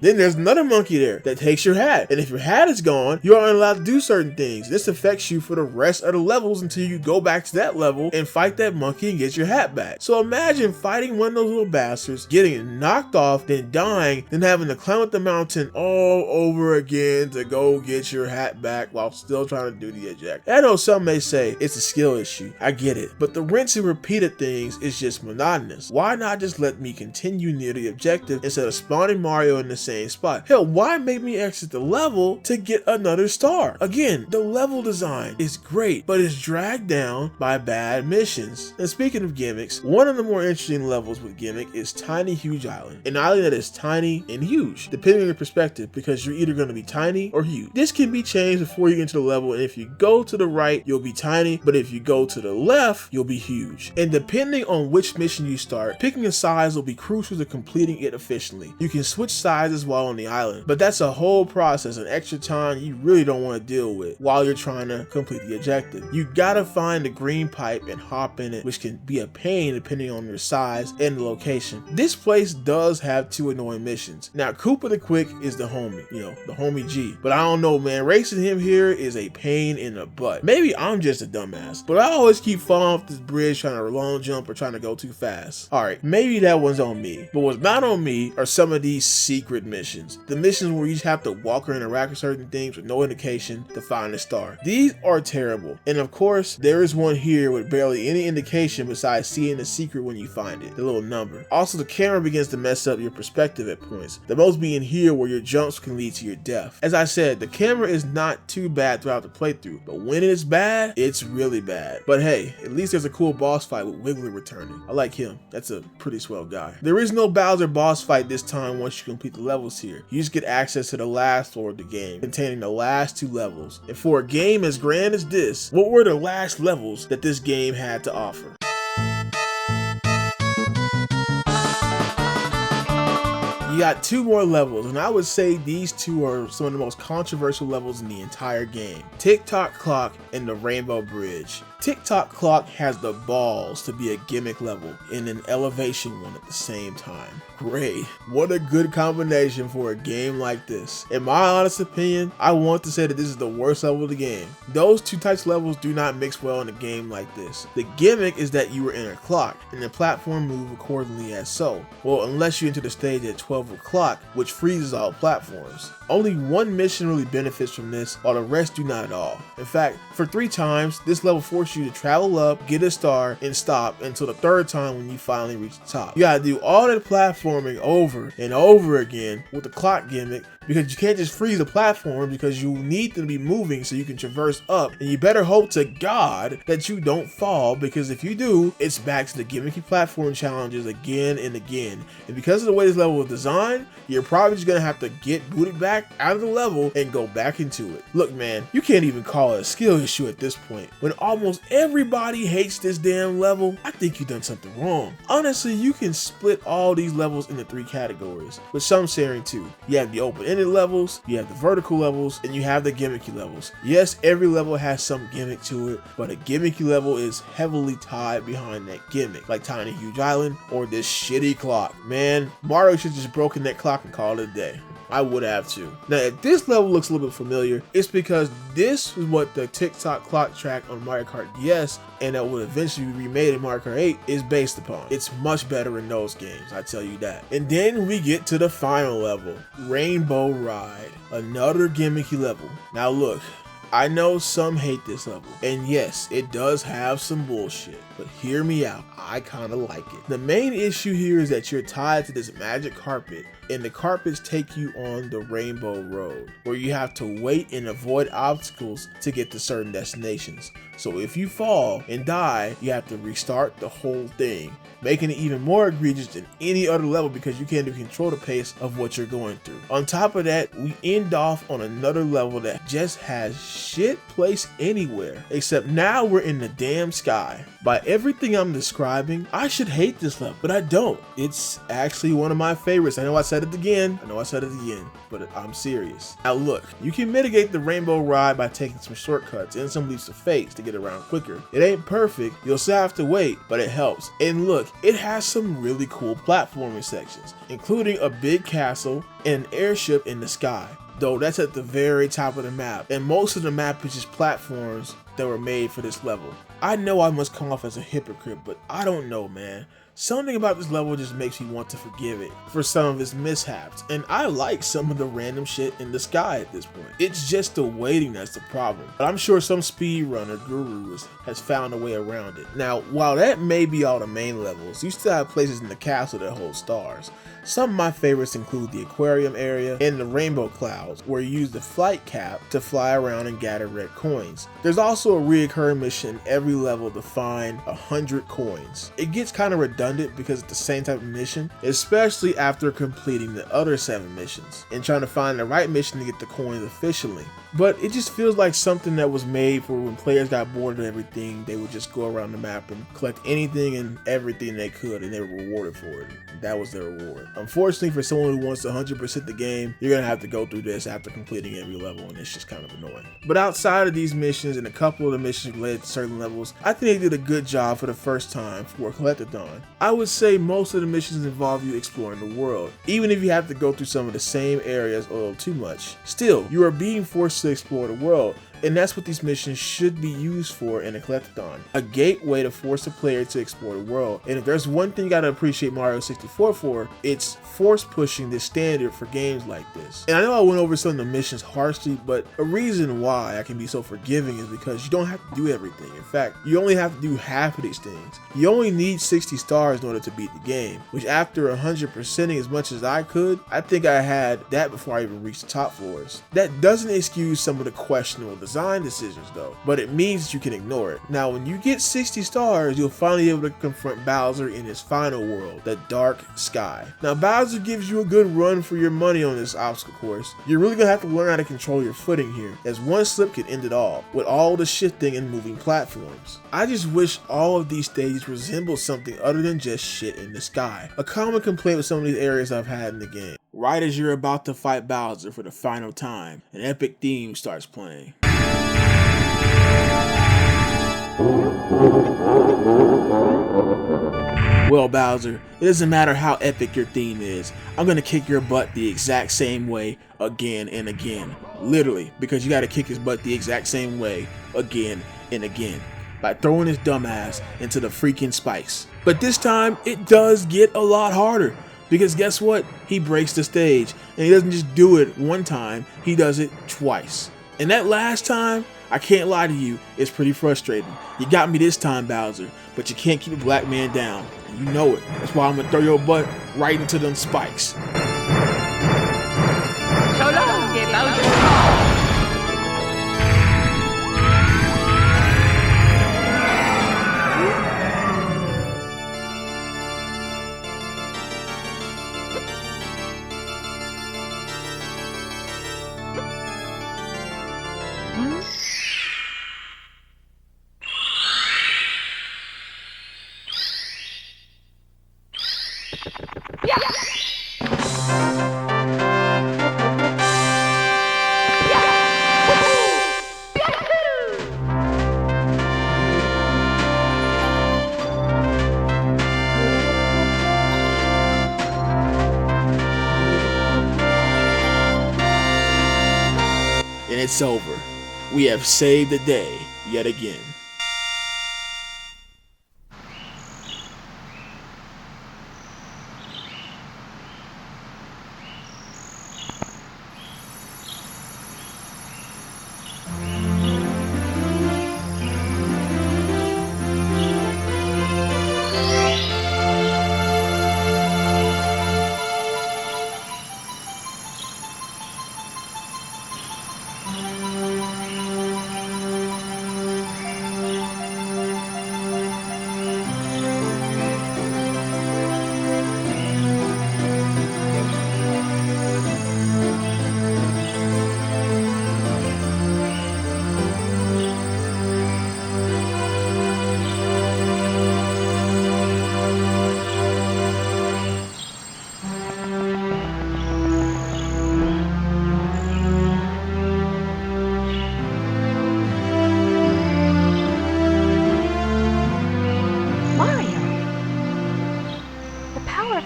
Then there's another monkey there that takes your hat, and if your hat is gone, you aren't allowed to do certain things. This affects you for the rest of the levels until you go back to that level and fight that monkey and get your hat back. So imagine fighting one of those little bastards, getting knocked off, then dying, then having to climb up the mountain all over again to go get your hat back while still trying to do the eject. I know some may say it's a skill issue, I get it, but the rinse and repeated things is just monotonous. Why not just let me continue near the objective instead of spawning Mario in the same spot? Hell, why make me exit the level to get another star? Again, the level design is great, but it's dragged down by bad missions. And speaking of gimmicks, one of the more interesting levels with gimmick is Tiny Huge Island, an island that is tiny and huge, depending on your perspective, because you're either going to be tiny or huge. This can be changed before you get into the level, and if you go to the right, you'll be tiny, but if you go to the left, you'll be huge. And depending on which mission you start, picking a size will be crucial to completing it efficiently. You can switch sizes while on the island, but that's a whole process and extra time you really don't want to deal with while you're trying to complete the objective. You gotta find the green pipe and hop in it, which can be a pain depending on your size and the location. This place does have 2 annoying missions. Now Koopa the Quick is the homie, the homie G, but I don't know, man, racing him here is a pain in the butt. Maybe I'm just a dumbass, but I always keep falling off this bridge trying to long jump or trying to go too fast. Alright, maybe that one's on me, but what's not on me are some of these secret missions. The missions where you just have to walk or interact with certain things with no indication to find a star. These are terrible. And of course, there is one here with barely any indication besides seeing the secret when you find it, the little number. Also, the camera begins to mess up your perspective at points, the most being here where your jumps can lead to your death. As I said, the camera is not too bad throughout the playthrough, but when it is bad, it's really bad. But hey, at least there's a cool boss fight with Wiggler returning. I like him. That's a pretty swell guy. There is no Bowser boss fight this time once you complete the levels here. You just get access to the last floor of the game, containing the last 2 levels. And for a game as grand as this, what were the last levels that this game had to offer? You got 2 more levels, and I would say these 2 are some of the most controversial levels in the entire game. Tick-Tock Clock and the Rainbow Bridge. Tick-Tock Clock has the balls to be a gimmick level and an elevation one at the same time. Great. What a good combination for a game like this. In my honest opinion, I want to say that this is the worst level of the game. Those 2 types of levels do not mix well in a game like this. The gimmick is that you are in a clock, and the platform move accordingly as so. Well, unless you enter the stage at 12 o'clock, which freezes all platforms. Only one mission really benefits from this, while the rest do not at all. In fact, for 3 times, this level forces you to travel up, get a star, and stop until the 3rd time when you finally reach the top. You gotta do all that platforming over and over again with the clock gimmick because you can't just freeze the platform because you need them to be moving so you can traverse up, and you better hope to God that you don't fall, because if you do, it's back to the gimmicky platform challenges again and again. And because of the way this level was designed, you're probably just gonna have to get booted back out of the level and go back into it. Look man, you can't even call it a skill issue at this point. When almost everybody hates this damn level, I think you've done something wrong. Honestly, you can split all these levels into 3 categories, with some sharing 2. You have the open-ended levels, you have the vertical levels, and you have the gimmicky levels. Yes, every level has some gimmick to it, but a gimmicky level is heavily tied behind that gimmick, like Tiny Huge Island or this shitty clock. Man, Mario should just broken that clock and call it a day. I would have too. Now, if this level looks a little bit familiar, it's because this is what the TikTok clock track on Mario Kart DS, and that will eventually be remade in Mario Kart 8, is based upon. It's much better in those games, I tell you that. And then we get to the final level, Rainbow Ride, another gimmicky level. Now look, I know some hate this level, and yes, it does have some bullshit, but hear me out, I kinda like it. The main issue here is that you're tied to this magic carpet, and the carpets take you on the Rainbow Road, where you have to wait and avoid obstacles to get to certain destinations. So if you fall and die, you have to restart the whole thing, making it even more egregious than any other level because you can't even control the pace of what you're going through. On top of that, we end off on another level that just has shit placed anywhere, except now we're in the damn sky. By everything I'm describing, I should hate this level, but I don't. It's actually one of my favorites. I know I said it again, but I'm serious. Now look, you can mitigate the Rainbow Ride by taking some shortcuts and some leaps of faith to get around quicker. It ain't perfect, you'll still have to wait, but it helps. And look, it has some really cool platforming sections, including a big castle and an airship in the sky. Though that's at the very top of the map, and most of the map is just platforms that were made for this level. I know I must come off as a hypocrite, but I don't know, man. Something about this level just makes me want to forgive it for some of its mishaps, and I like some of the random shit in the sky at this point. It's just the waiting that's the problem, but I'm sure some speedrunner guru has found a way around it. Now, while that may be all the main levels, you still have places in the castle that hold stars. Some of my favorites include the aquarium area and the rainbow clouds, where you use the flight cap to fly around and gather red coins. There's also a reoccurring mission in every level to find 100 coins. It gets kind of redundant because it's the same type of mission, especially after completing the other 7 missions and trying to find the right mission to get the coins efficiently. But it just feels like something that was made for when players got bored of everything, they would just go around the map and collect anything and everything they could, and they were rewarded for it. That was their reward. Unfortunately, for someone who wants to 100% the game, you're gonna have to go through this after completing every level, and it's just kind of annoying. But outside of these missions and a couple of the missions related to certain levels, I think they did a good job for the first time for a collectathon. I would say most of the missions involve you exploring the world, even if you have to go through some of the same areas a little too much. Still, you are being forced to explore the world, and that's what these missions should be used for in a collectathon. A gateway to force a player to explore the world. And if there's one thing you gotta appreciate Mario 64 for, it's force pushing the standard for games like this. And I know I went over some of the missions harshly, but a reason why I can be so forgiving is because you don't have to do everything. In fact, you only have to do half of these things. You only need 60 stars in order to beat the game, which after 100%ing as much as I could, I think I had that before I even reached the top floors. That doesn't excuse some of the questionable design decisions though, but it means that you can ignore it. Now when you get 60 stars, you'll finally be able to confront Bowser in his final world, the Dark Sky. Now Bowser gives you a good run for your money on this obstacle course. You're really gonna have to learn how to control your footing here, as one slip can end it all, with all the shifting and moving platforms. I just wish all of these stages resemble something other than just shit in the sky. A common complaint with some of these areas I've had in the game. Right as you're about to fight Bowser for the final time, an epic theme starts playing. Well, Bowser, it doesn't matter how epic your theme is, I'm gonna kick your butt the exact same way again and again. Literally, because you gotta kick his butt the exact same way again and again, by throwing his dumbass into the freaking spikes. But this time, it does get a lot harder. Because guess what? He breaks the stage, and he doesn't just do it one time, he does it twice. And that last time, I can't lie to you, it's pretty frustrating. You got me this time, Bowser, but you can't keep a black man down. And you know it. That's why I'm gonna throw your butt right into them spikes. Shut up! And it's over. We have saved the day yet again.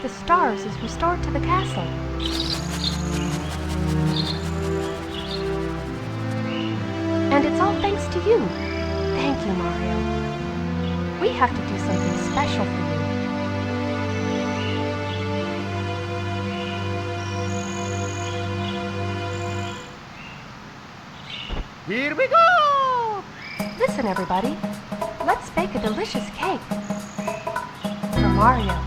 The stars is restored to the castle. And it's all thanks to you. Thank you, Mario. We have to do something special for you. Here we go! Listen, everybody. Let's bake a delicious cake. For Mario.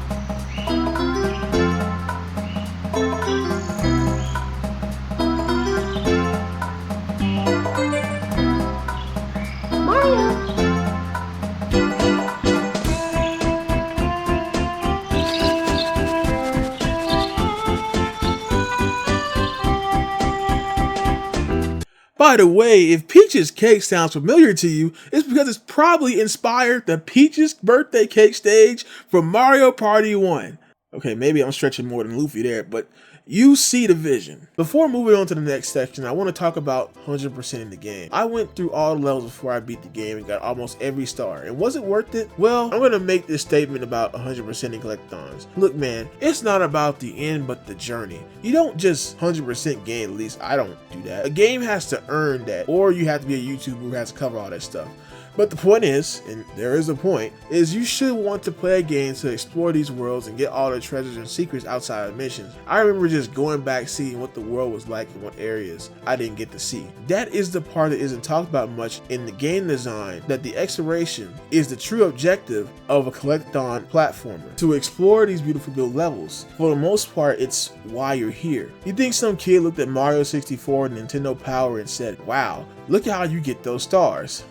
By the way, if Peach's cake sounds familiar to you, it's because it's probably inspired the Peach's birthday cake stage from Mario Party 1. Okay, maybe I'm stretching more than Luffy there, but you see the vision. Before moving on to the next section, I want to talk about 100% in the game. I went through all the levels before I beat the game and got almost every star. And was it worth it? Well, I'm going to make this statement about 100% in collectathons. Look, man, it's not about the end, but the journey. You don't just 100% game, at least I don't do that. A game has to earn that, or you have to be a YouTuber who has to cover all that stuff. But the point is, and there is a point, is you should want to play a game to explore these worlds and get all the treasures and secrets outside of missions. I remember just going back seeing what the world was like in what areas I didn't get to see. That is the part that isn't talked about much in the game design, that the exploration is the true objective of a collectathon platformer. To explore these beautiful built levels. For the most part, it's why you're here. You think some kid looked at Mario 64 and Nintendo Power and said, wow, look at how you get those stars.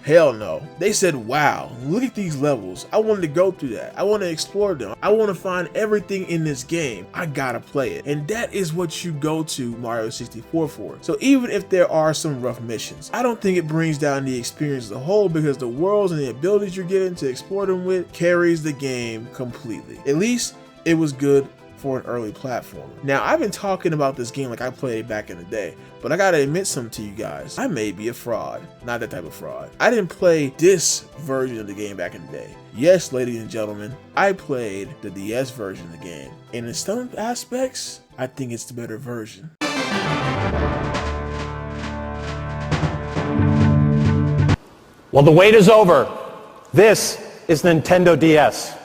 Hell no. They said, wow, look at these levels. I wanted to go through that. I want to explore them. I want to find everything in this game. I gotta play it. And that is what you go to Mario 64 for. So even if there are some rough missions, I don't think it brings down the experience as a whole, because the worlds and the abilities you're getting to explore them with carries the game completely. At least it was good for an early platformer. Now, I've been talking about this game like I played it back in the day, but I gotta admit something to you guys. I may be a fraud. Not that type of fraud. I didn't play this version of the game back in the day. Yes, ladies and gentlemen, I played the DS version of the game. And in some aspects, I think it's the better version. Well, the wait is over. This is Nintendo DS.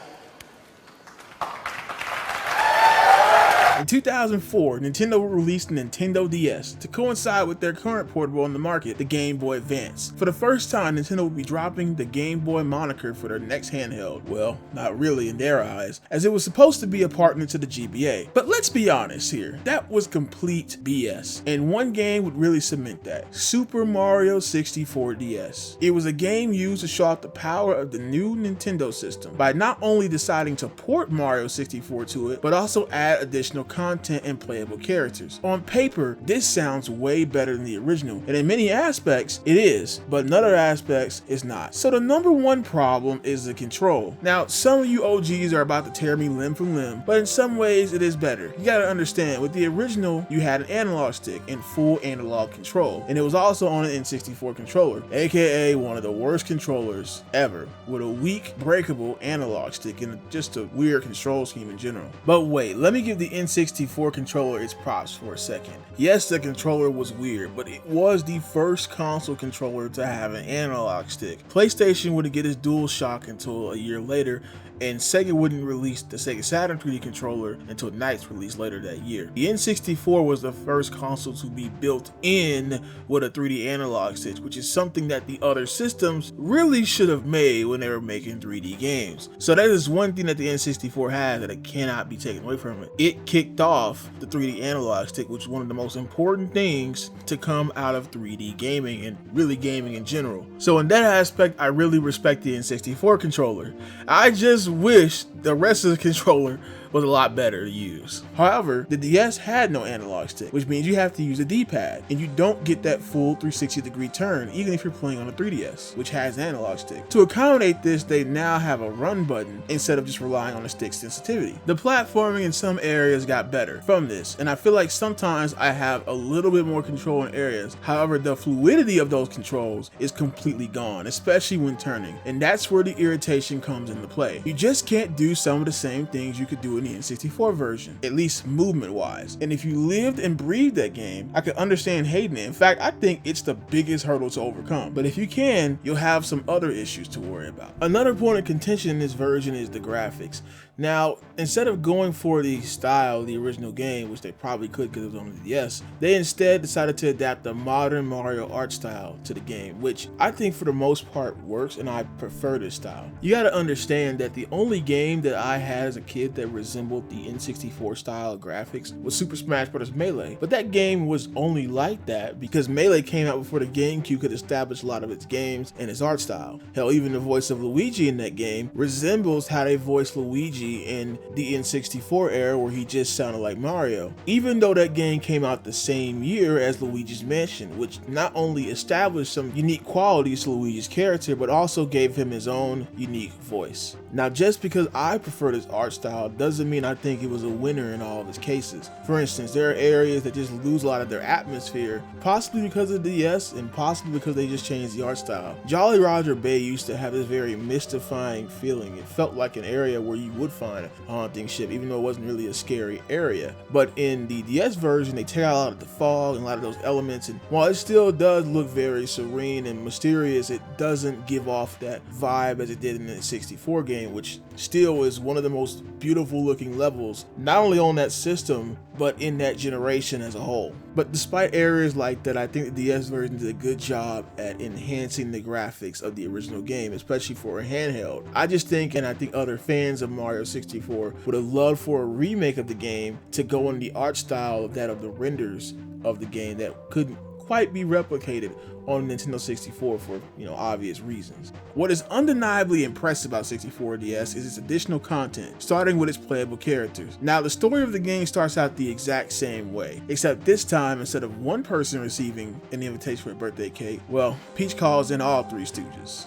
In 2004, Nintendo released the Nintendo DS to coincide with their current portable on the market, the Game Boy Advance. For the first time, Nintendo would be dropping the Game Boy moniker for their next handheld. Well, not really in their eyes, as it was supposed to be a partner to the GBA. But let's be honest here, that was complete BS. And one game would really cement that: Super Mario 64 DS. It was a game used to show off the power of the new Nintendo system by not only deciding to port Mario 64 to it, but also add additional content and playable characters. On paper, this sounds way better than the original, and in many aspects it is, but in other aspects it's not. So the number one problem is the control. Now, some of you OGs are about to tear me limb from limb, but in some ways it is better. You gotta understand, with the original you had an analog stick and full analog control, and it was also on an N64 controller, aka one of the worst controllers ever, with a weak, breakable analog stick and just a weird control scheme in general. But wait, let me give the N64 controller its props for a second. Yes, the controller was weird, but it was the first console controller to have an analog stick. PlayStation wouldn't get its DualShock until a year later, and Sega wouldn't release the Sega Saturn 3D controller until Knight's release later that year. The N64 was the first console to be built in with a 3D analog stick, which is something that the other systems really should have made when they were making 3D games. So that is one thing that the N64 has that it cannot be taken away from it. It kicked off the 3D analog stick, which is one of the most important things to come out of 3D gaming and really gaming in general. So in that aspect, I really respect the N64 controller. I just wish the rest of the controller was a lot better to use. However, the DS had no analog stick, which means you have to use a D-pad, and you don't get that full 360-degree turn even if you're playing on a 3DS, which has an analog stick. To accommodate this, they now have a run button instead of just relying on the stick sensitivity. The platforming in some areas got better from this, and I feel like sometimes I have a little bit more control in areas. However, the fluidity of those controls is completely gone, especially when turning, and that's where the irritation comes into play. You just can't do some of the same things you could do in the N64 version, at least movement wise. And if you lived and breathed that game, I could understand hating it. In fact, I think it's the biggest hurdle to overcome. But if you can, you'll have some other issues to worry about. Another point of contention in this version is the graphics. Now, instead of going for the style of the original game, which they probably could because it was on the DS, they instead decided to adapt the modern Mario art style to the game, which I think for the most part works, and I prefer this style. You gotta understand that the only game that I had as a kid that resembled the N64 style of graphics was Super Smash Bros. Melee, but that game was only like that because Melee came out before the GameCube could establish a lot of its games and its art style. Hell, even the voice of Luigi in that game resembles how they voiced Luigi in the N64 era, where he just sounded like Mario, even though that game came out the same year as Luigi's Mansion, which not only established some unique qualities to Luigi's character, but also gave him his own unique voice. Now, just because I prefer this art style doesn't mean I think it was a winner in all of its cases. For instance, there are areas that just lose a lot of their atmosphere, possibly because of the DS and possibly because they just changed the art style. Jolly Roger Bay used to have this very mystifying feeling. It felt like an area where you would find a haunting ship, even though it wasn't really a scary area. But in the DS version, they take out a lot of the fog and a lot of those elements, and while it still does look very serene and mysterious, it doesn't give off that vibe as it did in the 64 game, which still is one of the most beautiful looking levels, not only on that system, but in that generation as a whole. But despite areas like that, I think the DS version did a good job at enhancing the graphics of the original game, especially for a handheld. I just think, and I think other fans of Mario 64 would have loved for a remake of the game to go in the art style of that of the renders of the game that couldn't quite be replicated on Nintendo 64 for, obvious reasons. What is undeniably impressive about 64 DS is its additional content, starting with its playable characters. Now, the story of the game starts out the exact same way, except this time, instead of one person receiving an invitation for a birthday cake, well, Peach calls in all three Stooges.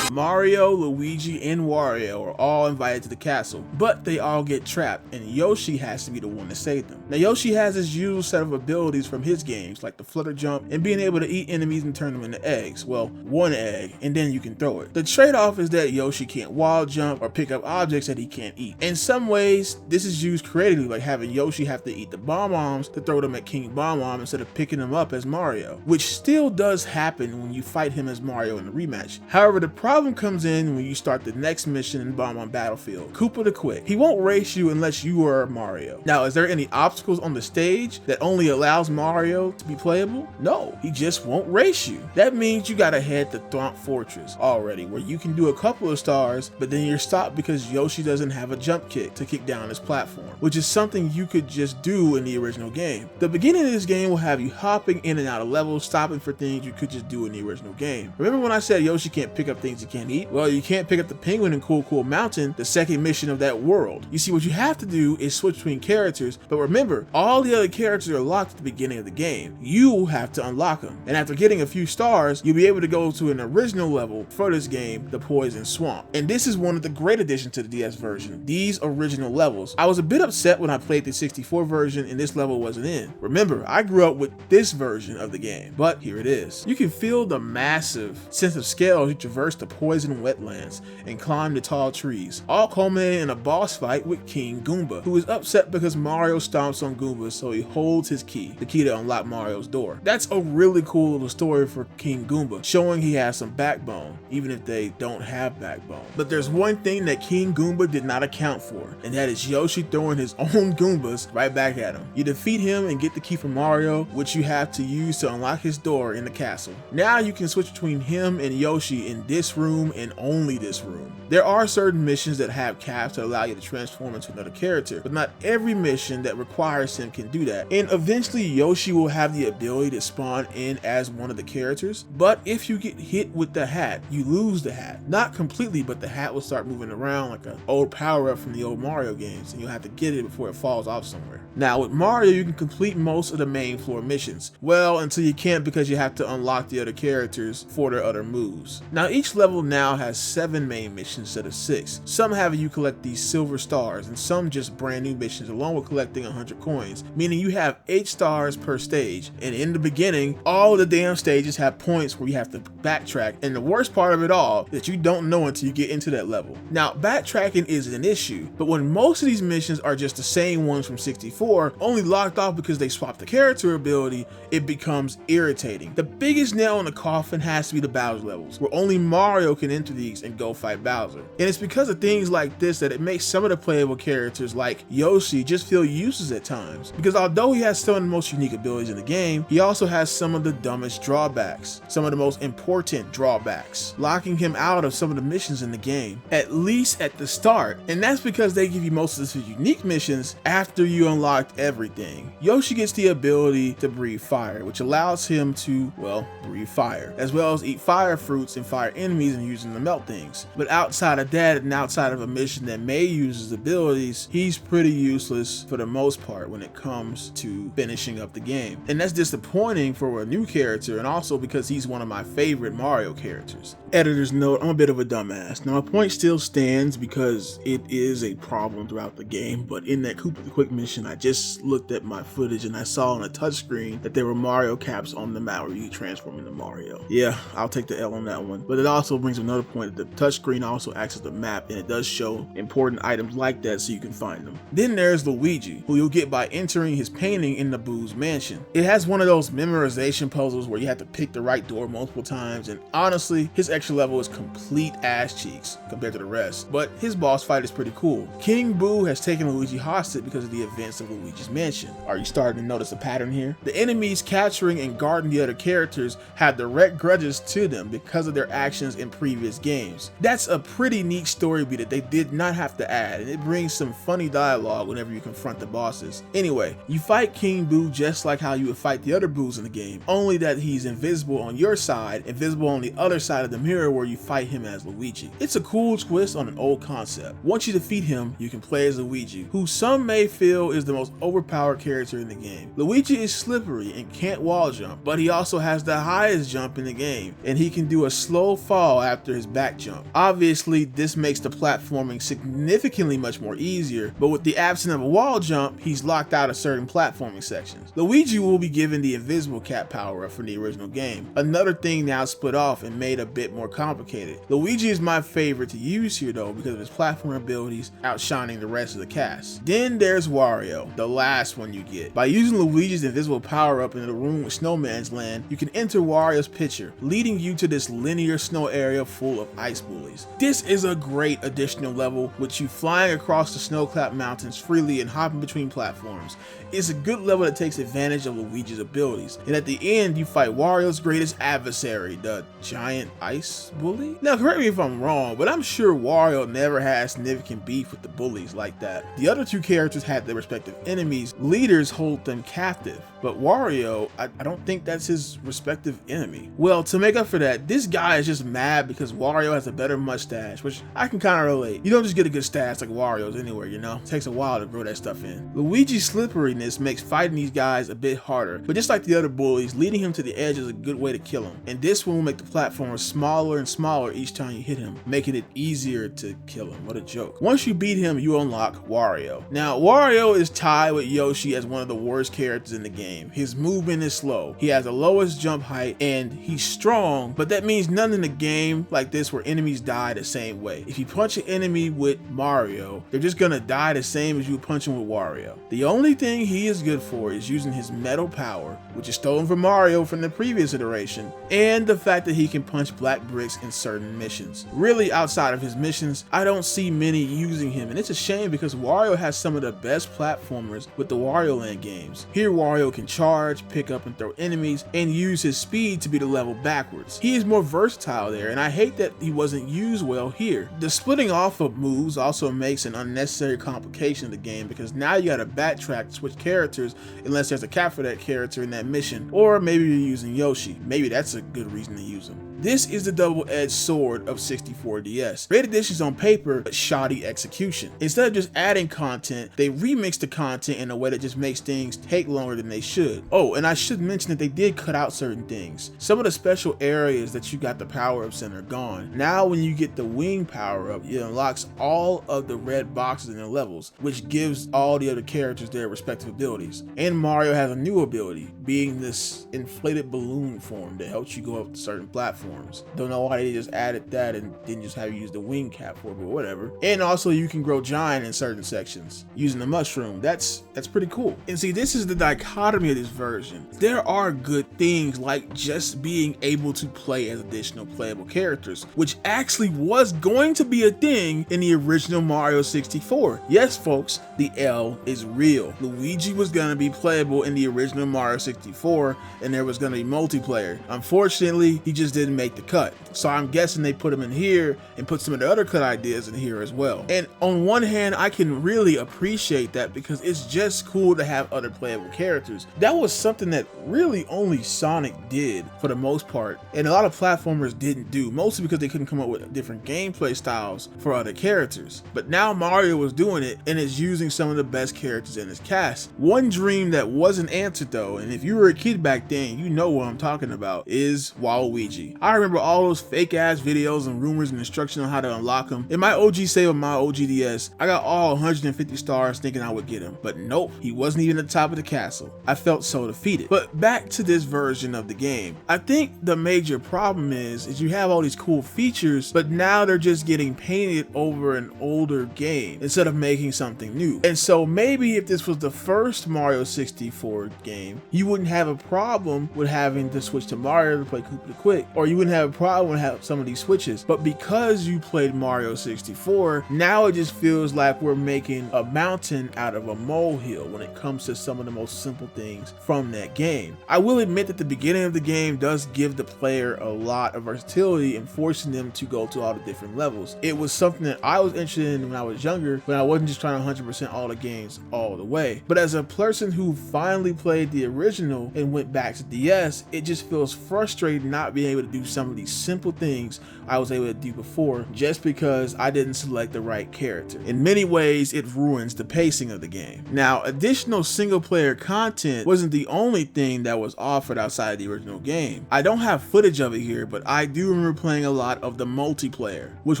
Mario, Luigi, and Wario are all invited to the castle, but they all get trapped, and Yoshi has to be the one to save them. Now, Yoshi has his usual set of abilities from his games, like the flutter jump and being able to eat enemies and turn them into eggs. Well, one egg, and then you can throw it. The trade-off is that Yoshi can't wall jump or pick up objects that he can't eat. In some ways, this is used creatively, like having Yoshi have to eat the bomb-bombs to throw them at King Bomb-Bomb instead of picking them up as Mario, which still does happen when you fight him as Mario in the rematch. However, the problem problem comes in when you start the next mission in Bomb Battlefield, Koopa the Quick. He won't race you unless you are Mario. Now, is there any obstacles on the stage that only allows Mario to be playable? No, he just won't race you. That means you gotta head to Thwomp Fortress already, where you can do a couple of stars, but then you're stopped because Yoshi doesn't have a jump kick to kick down his platform, which is something you could just do in the original game. The beginning of this game will have you hopping in and out of levels, stopping for things you could just do in the original game. Remember when I said Yoshi can't pick up things he can't eat? Well, you can't pick up the penguin in Cool Cool Mountain, the second mission of that world. You see, what you have to do is switch between characters, but remember, all the other characters are locked at the beginning of the game. You have to unlock them, and after getting a few stars, you'll be able to go to an original level for this game, the Poison Swamp. And this is one of the great additions to the DS version, these original levels. I was a bit upset when I played the 64 version and this level wasn't in. Remember, I grew up with this version of the game, but here it is. You can feel the massive sense of scale as you traverse the poison wetlands and climb the tall trees, all culminating in a boss fight with King Goomba, who is upset because Mario stomps on Goomba, so he holds his key, the key to unlock Mario's door. That's a really cool little story for King Goomba, showing he has some backbone, even if they don't have backbone. But there's one thing that King Goomba did not account for, and that is Yoshi throwing his own Goombas right back at him. You defeat him and get the key from Mario, which you have to use to unlock his door in the castle. Now you can switch between him and Yoshi in this room and only this room. There are certain missions that have caps that allow you to transform into another character, but not every mission that requires him can do that. And eventually Yoshi will have the ability to spawn in as one of the characters, but if you get hit with the hat, you lose the hat. Not completely, but the hat will start moving around like an old power-up from the old Mario games, and you'll have to get it before it falls off somewhere. Now with Mario, you can complete most of the main floor missions. Well, until you can't, because you have to unlock the other characters for their other moves. Now each level now has 7 main missions instead of 6. Some have you collect these silver stars, and some just brand new missions along with collecting 100 coins, meaning you have 8 stars per stage. And in the beginning, all the damn stages have points where you have to backtrack, and the worst part of it all is that you don't know until you get into that level. Now backtracking is an issue, but when most of these missions are just the same ones from 64, only locked off because they swapped the character ability, it becomes irritating. The biggest nail in the coffin has to be the Bowser levels, where only Mario can enter these and go fight Bowser. And it's because of things like this that it makes some of the playable characters like Yoshi just feel useless at times, because although he has some of the most unique abilities in the game, he also has some of the dumbest drawbacks, some of the most important drawbacks, locking him out of some of the missions in the game, at least at the start. And that's because they give you most of the unique missions after you unlocked everything. Yoshi gets the ability to breathe fire, which allows him to, well, breathe fire, as well as eat fire fruits and fire enemies and use them to melt things. But outside of that, and outside of a mission that may use his abilities, he's pretty useless for the most part when it comes to finishing up the game. And that's disappointing for a new character, and also because he's one of my favorite Mario characters. Editor's note, I'm a bit of a dumbass. Now my point still stands because it is a problem throughout the game, but in that Koopa the Quick mission, I just looked at my footage and I saw on a touchscreen that there were Mario caps on the map where you transform into Mario. Yeah, I'll take the L on that one. But it also brings another point that the touchscreen also acts as the map, and it does show important items like that so you can find them. Then there's Luigi, who you'll get by entering his painting in the Boo's mansion. It has one of those memorization puzzles where you have to pick the right door multiple times, and honestly, his extra level is complete ass cheeks compared to the rest, but his boss fight is pretty cool. King Boo has taken Luigi hostage because of the events of Luigi's mansion. Are you starting to notice a pattern here? The enemies capturing and guarding the other characters have direct grudges to them because of their actions in previous games. That's a pretty neat story beat that they did not have to add, and it brings some funny dialogue whenever you confront the bosses. Anyway, you fight King Boo just like how you would fight the other Boos in the game, only that he's invisible on your side, invisible on the other side of the mirror where you fight him as Luigi. It's a cool twist on an old concept. Once you defeat him, you can play as Luigi, who some may feel is the most overpowered character in the game. Luigi is slippery and can't wall jump, but he also has the highest jump in the game, and he can do a slow fall after his back jump. Obviously, this makes the platforming significantly much more easier, but with the absence of a wall jump, he's locked out of certain platforming sections. Luigi will be given the invisible cap power up from the original game, another thing now split off and made a bit more complicated. Luigi is my favorite to use here though because of his platform abilities outshining the rest of the cast. Then there's Wario, the last one you get. By using Luigi's invisible power up in the room with Snowman's Land, you can enter Wario's picture, leading you to this linear snow area area full of ice bullies. This is a great additional level with you flying across the snow-capped mountains freely and hopping between platforms. It's a good level that takes advantage of Luigi's abilities, and at the end you fight Wario's greatest adversary, the giant ice bully? Now correct me if I'm wrong, but I'm sure Wario never had significant beef with the bullies like that. The other two characters had their respective enemies, leaders hold them captive, but Wario, I don't think that's his respective enemy. Well, to make up for that, this guy is just mad because Wario has a better mustache, which I can kind of relate. You don't just get a good stash like Wario's anywhere, you know? It takes a while to grow that stuff in. Luigi's slipperiness makes fighting these guys a bit harder, but just like the other bullies, leading him to the edge is a good way to kill him. And this one will make the platformer smaller and smaller each time you hit him, making it easier to kill him. What a joke. Once you beat him, you unlock Wario. Now, Wario is tied with Yoshi as one of the worst characters in the game. His movement is slow, he has the lowest jump height, and he's strong, but that means none in a game like this where enemies die the same way. If you punch an enemy with Mario, they're just gonna die the same as you punch him with Wario. The only thing he is good for is using his metal power, which is stolen from Mario from the previous iteration, and the fact that he can punch black bricks in certain missions. Really, outside of his missions, I don't see many using him, and it's a shame because Wario has some of the best platformers with the Wario Land games. Here Wario can charge, pick up and throw enemies, and use his speed to be the level backwards. He is more versatile there, and I hate that he wasn't used well here. The splitting off of moves also makes an unnecessary complication of the game because now you gotta backtrack to switch characters unless there's a cap for that character in that mission, or maybe you're using Yoshi. Maybe that's a good reason to use him. This is the double-edged sword of 64DS. Great additions on paper, but shoddy execution. Instead of just adding content, they remixed the content in a way that just makes things take longer than they should. Oh, and I should mention that they did cut out certain things. Some of the special areas that you got the power-ups in are gone. Now when you get the wing power-up, it unlocks all of the red boxes in the levels, which gives all the other characters their respective abilities. And Mario has a new ability, being this inflated balloon form that helps you go up to certain platforms. Don't know why they just added that and didn't just have you use the wing cap for it, but whatever. And also you can grow giant in certain sections using the mushroom. That's pretty cool. And see, this is the dichotomy of this version. There are good things like just being able to play as additional playable characters, which actually was going to be a thing in the original Mario 64. Yes, folks, the L is real. Luigi was gonna be playable in the original Mario 64, and there was gonna be multiplayer. Unfortunately, he just didn't make the cut. So I'm guessing they put him in here and put some of the other cut ideas in here as well. And on one hand, I can really appreciate that because it's just cool to have other playable characters. That was something that really only Sonic did for the most part, and a lot of platformers didn't do, mostly because they couldn't come up with different gameplay styles for other characters. But now Mario was doing it and is using some of the best characters in his cast. One dream that wasn't answered though, and if you were a kid back then, you know what I'm talking about, is Waluigi. I remember all those fake ass videos and rumors and instructions on how to unlock him. In my OG save of my OG DS, I got all 150 stars thinking I would get him, but nope, he wasn't even at the top of the castle. I felt so defeated. But back to this version of the game. I think the major problem is you have all these cool features, but now they're just getting painted over an older game instead of making something new. And so maybe if this was the first Mario 64 game, you wouldn't have a problem with having to switch to Mario to play Koopa the Quick, or you wouldn't have a problem with having some of these switches. But because you played Mario 64, now it just feels like we're making a mountain out of a molehill when it comes to some of the most simple things from that game. I will admit that the beginning of the game does give the player a lot of versatility and forcing them to go to all the different levels. It was something that I was interested in when I was younger, but I wasn't just trying to 100% all the games all the way. But as a person who finally played the original and went back to DS, it just feels frustrating not being able to do some of these simple things I was able to do before just because I didn't select the right character. In many ways, it ruins the pacing of the game. Now, additional single player content wasn't the only thing that was offered outside of the original game. I don't have footage of it here, but I do remember playing a lot of the multiplayer, which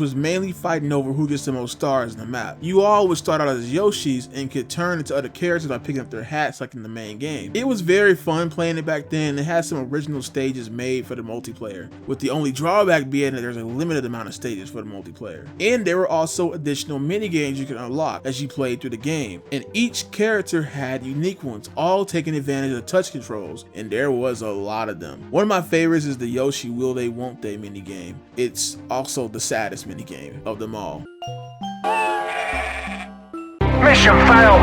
was mainly fighting over who gets the most stars in the map. You all would start out as Yoshis and could turn into other characters by picking up their hats like in the main game. It was very fun playing it back then. It had some original stages made for the multiplayer. with the only drawback being that there's a limited amount of stages for the multiplayer. And there were also additional mini games you could unlock as you played through the game, and each character had unique ones, all taking advantage of touch controls, and there was a lot of them. One of my favorites is the Yoshi Will They Won't They mini game. It's also the saddest mini game of them all. Mission failed.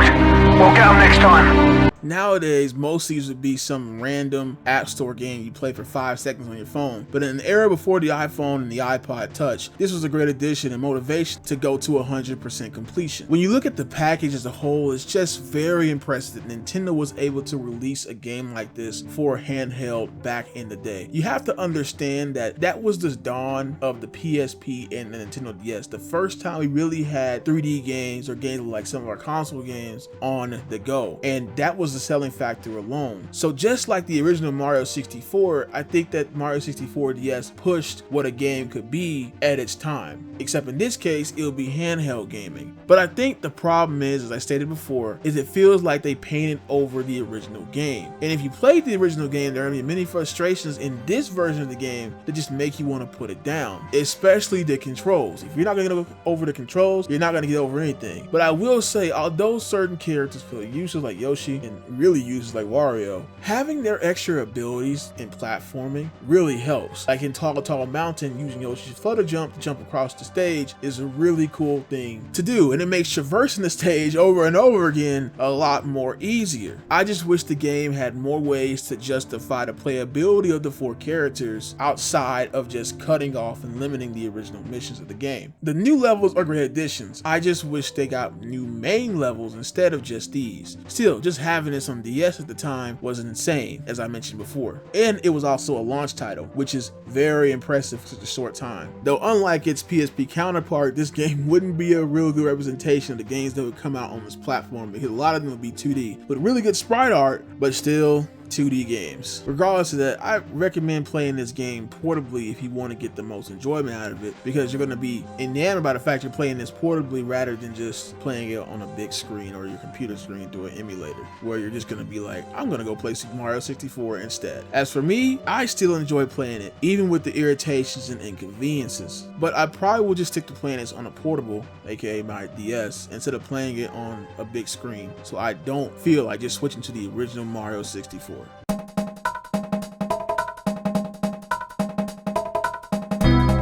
We'll get them next time. Nowadays, most of these would be some random app store game you play for 5 seconds on your phone. But in an era before the iPhone and the iPod Touch, this was a great addition and motivation to go to 100% completion. When you look at the package as a whole, it's just very impressive that Nintendo was able to release a game like this for handheld back in the day. You have to understand that that was the dawn of the PSP and the Nintendo DS, the first time we really had 3D games or games like some of our console games on the go, and that was the selling factor alone. So just like the original Mario 64, I think that Mario 64 DS pushed what a game could be at its time, except in this case it'll be handheld gaming. But I think the problem is, as I stated before, is it feels like they painted over the original game. And if you played the original game, there are many frustrations in this version of the game that just make you want to put it down, especially the controls. If you're not going to get over the controls, you're not going to get over anything. But I will say, although certain characters feel useless like Yoshi and really useless like Wario, having their extra abilities in platforming really helps. Like in Tall Mountain, using Yoshi's flutter jump to jump across the stage is a really cool thing to do, and it makes traversing the stage over and over again a lot more easier. I just wish the game had more ways to justify the playability of the 4 characters outside of just cutting off and limiting the original missions of the game. The new levels are great additions. I just wish they got new main levels instead of just these. Still, just having this on DS at the time was insane, as I mentioned before. And it was also a launch title, which is very impressive for such a short time. Though unlike its PSP counterpart, this game wouldn't be a real good representation of the games that would come out on this platform, because a lot of them would be 2D with really good sprite art, but still 2D games. Regardless of that, I recommend playing this game portably if you want to get the most enjoyment out of it, because you're going to be enamored by the fact you're playing this portably rather than just playing it on a big screen or your computer screen through an emulator, where you're just going to be like, I'm going to go play Super Mario 64 instead. As for me, I still enjoy playing it, even with the irritations and inconveniences, but I probably will just stick to playing this on a portable, aka my DS, instead of playing it on a big screen, so I don't feel like just switching to the original Mario 64.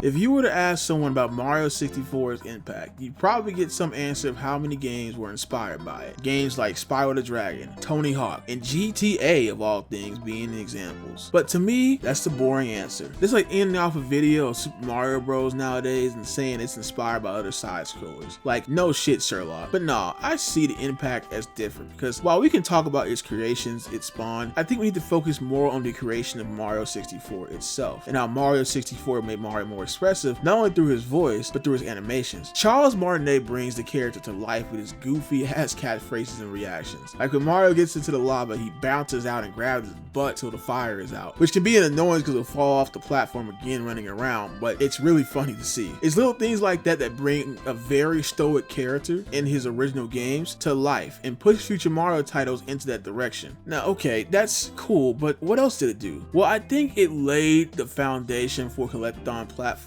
If you were to ask someone about Mario 64's impact, you'd probably get some answer of how many games were inspired by it. Games like Spyro the Dragon, Tony Hawk, and GTA of all things being the examples. But to me, that's the boring answer. It's like ending off a video of Super Mario Bros. Nowadays and saying it's inspired by other side scrollers. Like, no shit, Sherlock. But nah, I see the impact as different, because while we can talk about its creations, its spawn, I think we need to focus more on the creation of Mario 64 itself, and how Mario 64 made Mario more expressive, not only through his voice, but through his animations. Charles Martinet brings the character to life with his goofy ass catchphrases and reactions. Like when Mario gets into the lava, he bounces out and grabs his butt till the fire is out, which can be an annoyance because he'll fall off the platform again running around, but it's really funny to see. It's little things like that that bring a very stoic character in his original games to life and push future Mario titles into that direction. Now, okay, that's cool, but what else did it do? Well, I think it laid the foundation for collectathon platformers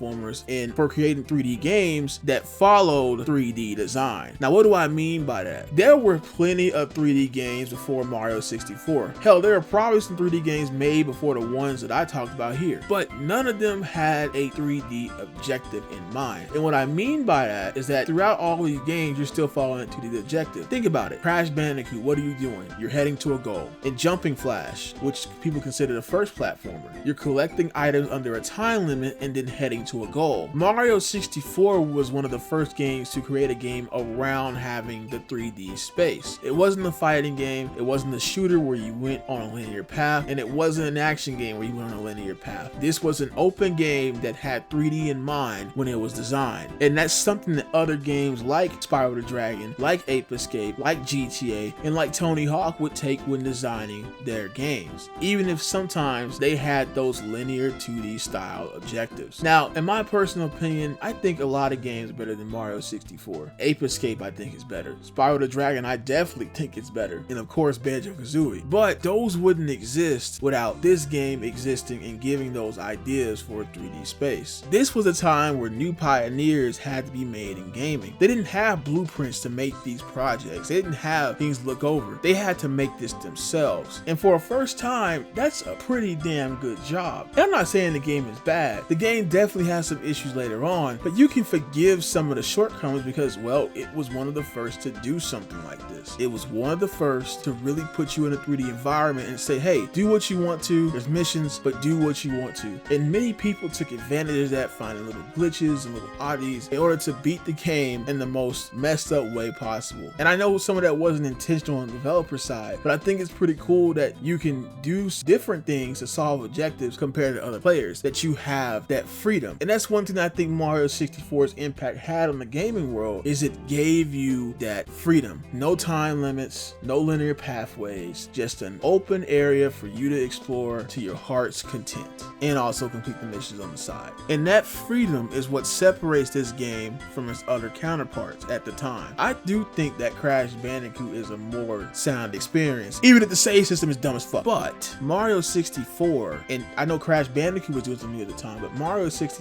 and for creating 3D games that followed 3D design. Now, what do I mean by that? There were plenty of 3D games before Mario 64. Hell, there are probably some 3D games made before the ones that I talked about here, but none of them had a 3D objective in mind. And what I mean by that is that throughout all these games, you're still following a 2D objective. Think about it. Crash Bandicoot, what are you doing? You're heading to a goal. In Jumping Flash, which people consider the first platformer, you're collecting items under a time limit and then heading to a goal. Mario 64 was one of the first games to create a game around having the 3D space. It wasn't a fighting game, it wasn't a shooter where you went on a linear path, and it wasn't an action game where you went on a linear path. This was an open game that had 3D in mind when it was designed, and that's something that other games like Spyro the Dragon, like Ape Escape, like GTA, and like Tony Hawk would take when designing their games, even if sometimes they had those linear 2D style objectives. Now, In my personal opinion, I think a lot of games are better than Mario 64. Ape Escape I think is better. Spyro the Dragon I definitely think it's better. And of course Banjo-Kazooie. But those wouldn't exist without this game existing and giving those ideas for a 3D space. This was a time where new pioneers had to be made in gaming. They didn't have blueprints to make these projects. They didn't have things to look over. They had to make this themselves. And for a first time, that's a pretty damn good job. And I'm not saying the game is bad. The game definitely has some issues later on, but you can forgive some of the shortcomings because, well, it was one of the first to do something like this. It was one of the first to really put you in a 3D environment and say, hey, do what you want to. There's missions, but do what you want to. And many people took advantage of that, finding little glitches and little oddities in order to beat the game in the most messed up way possible. And I know some of that wasn't intentional on the developer side, but I think it's pretty cool that you can do different things to solve objectives compared to other players, that you have that freedom. And that's one thing I think Mario 64's impact had on the gaming world, is it gave you that freedom. No time limits, no linear pathways, just an open area for you to explore to your heart's content, and also complete the missions on the side. And that freedom is what separates this game from its other counterparts at the time. I do think that Crash Bandicoot is a more sound experience, even if the save system is dumb as fuck. But Mario 64, and I know Crash Bandicoot was doing something new at the time, but Mario 64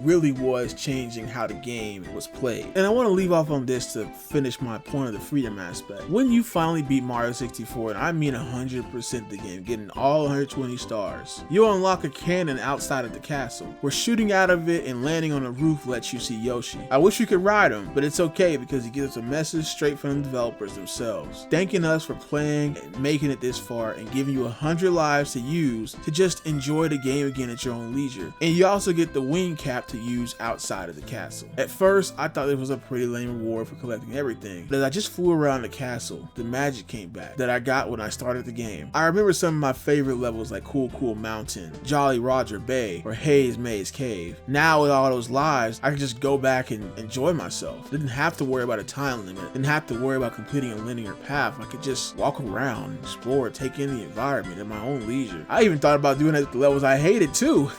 really was changing how the game was played. And I want to leave off on this to finish my point of the freedom aspect. When you finally beat Mario 64, and I mean 100% the game, getting all 120 stars, you unlock a cannon outside of the castle, where shooting out of it and landing on the roof lets you see Yoshi. I wish you could ride him, but it's okay because he gives us a message straight from the developers themselves, thanking us for playing and making it this far and giving you 100 lives to use to just enjoy the game again at your own leisure. And you also get the wing cap to use outside of the castle. At first, I thought it was a pretty lame reward for collecting everything, but as I just flew around the castle, the magic came back that I got when I started the game. I remember some of my favorite levels like Cool Cool Mountain, Jolly Roger Bay, or Haze Maze Cave. Now with all those lives, I could just go back and enjoy myself. Didn't have to worry about a time limit, didn't have to worry about completing a linear path. I could just walk around, explore, take in the environment at my own leisure. I even thought about doing that at the levels I hated too.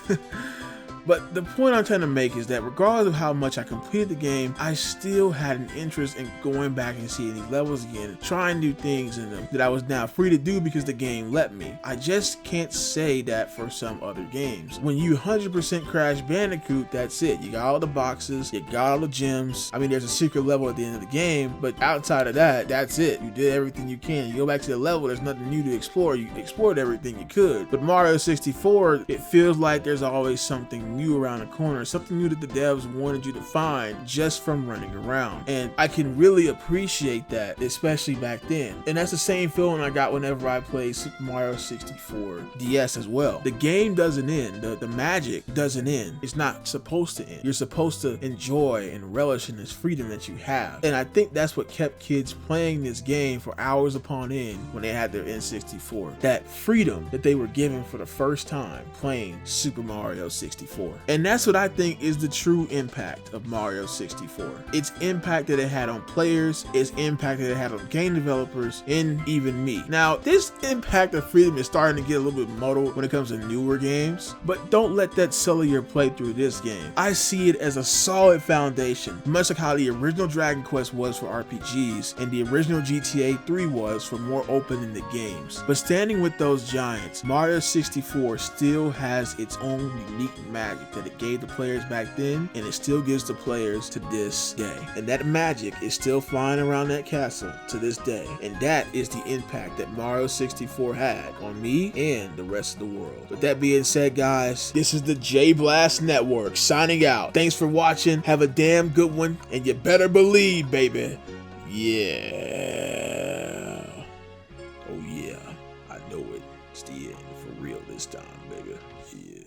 But the point I'm trying to make is that regardless of how much I completed the game, I still had an interest in going back and seeing these levels again, trying new things in them that I was now free to do because the game let me. I just can't say that for some other games. When you 100% Crash Bandicoot, that's it. You got all the boxes, you got all the gems. I mean, there's a secret level at the end of the game, but outside of that, that's it. You did everything you can. You go back to the level, there's nothing new to explore. You explored everything you could. But Mario 64, it feels like there's always something new around the corner, something new that the devs wanted you to find just from running around. And I can really appreciate that, especially back then. And that's the same feeling I got whenever I played Super Mario 64 DS as well. The game doesn't end. The magic doesn't end. It's not supposed to end. You're supposed to enjoy and relish in this freedom that you have. And I think that's what kept kids playing this game for hours upon end when they had their N64. That freedom that they were given for the first time playing Super Mario 64. And that's what I think is the true impact of Mario 64. Its impact that it had on players, its impact that it had on game developers, and even me. Now, this impact of freedom is starting to get a little bit muddled when it comes to newer games, but don't let that sully your playthrough this game. I see it as a solid foundation, much like how the original Dragon Quest was for RPGs and the original GTA 3 was for more open-ended games. But standing with those giants, Mario 64 still has its own unique magic that it gave the players back then, and it still gives the players to this day. And that magic is still flying around that castle to this day. And that is the impact that Mario 64 had on me and the rest of the world. With that being said, guys, this is the JayBlastNetwork signing out. Thanks for watching. Have a damn good one, and you better believe, baby. Yeah. Oh yeah. I know it. It's the end for real this time, baby. Yeah.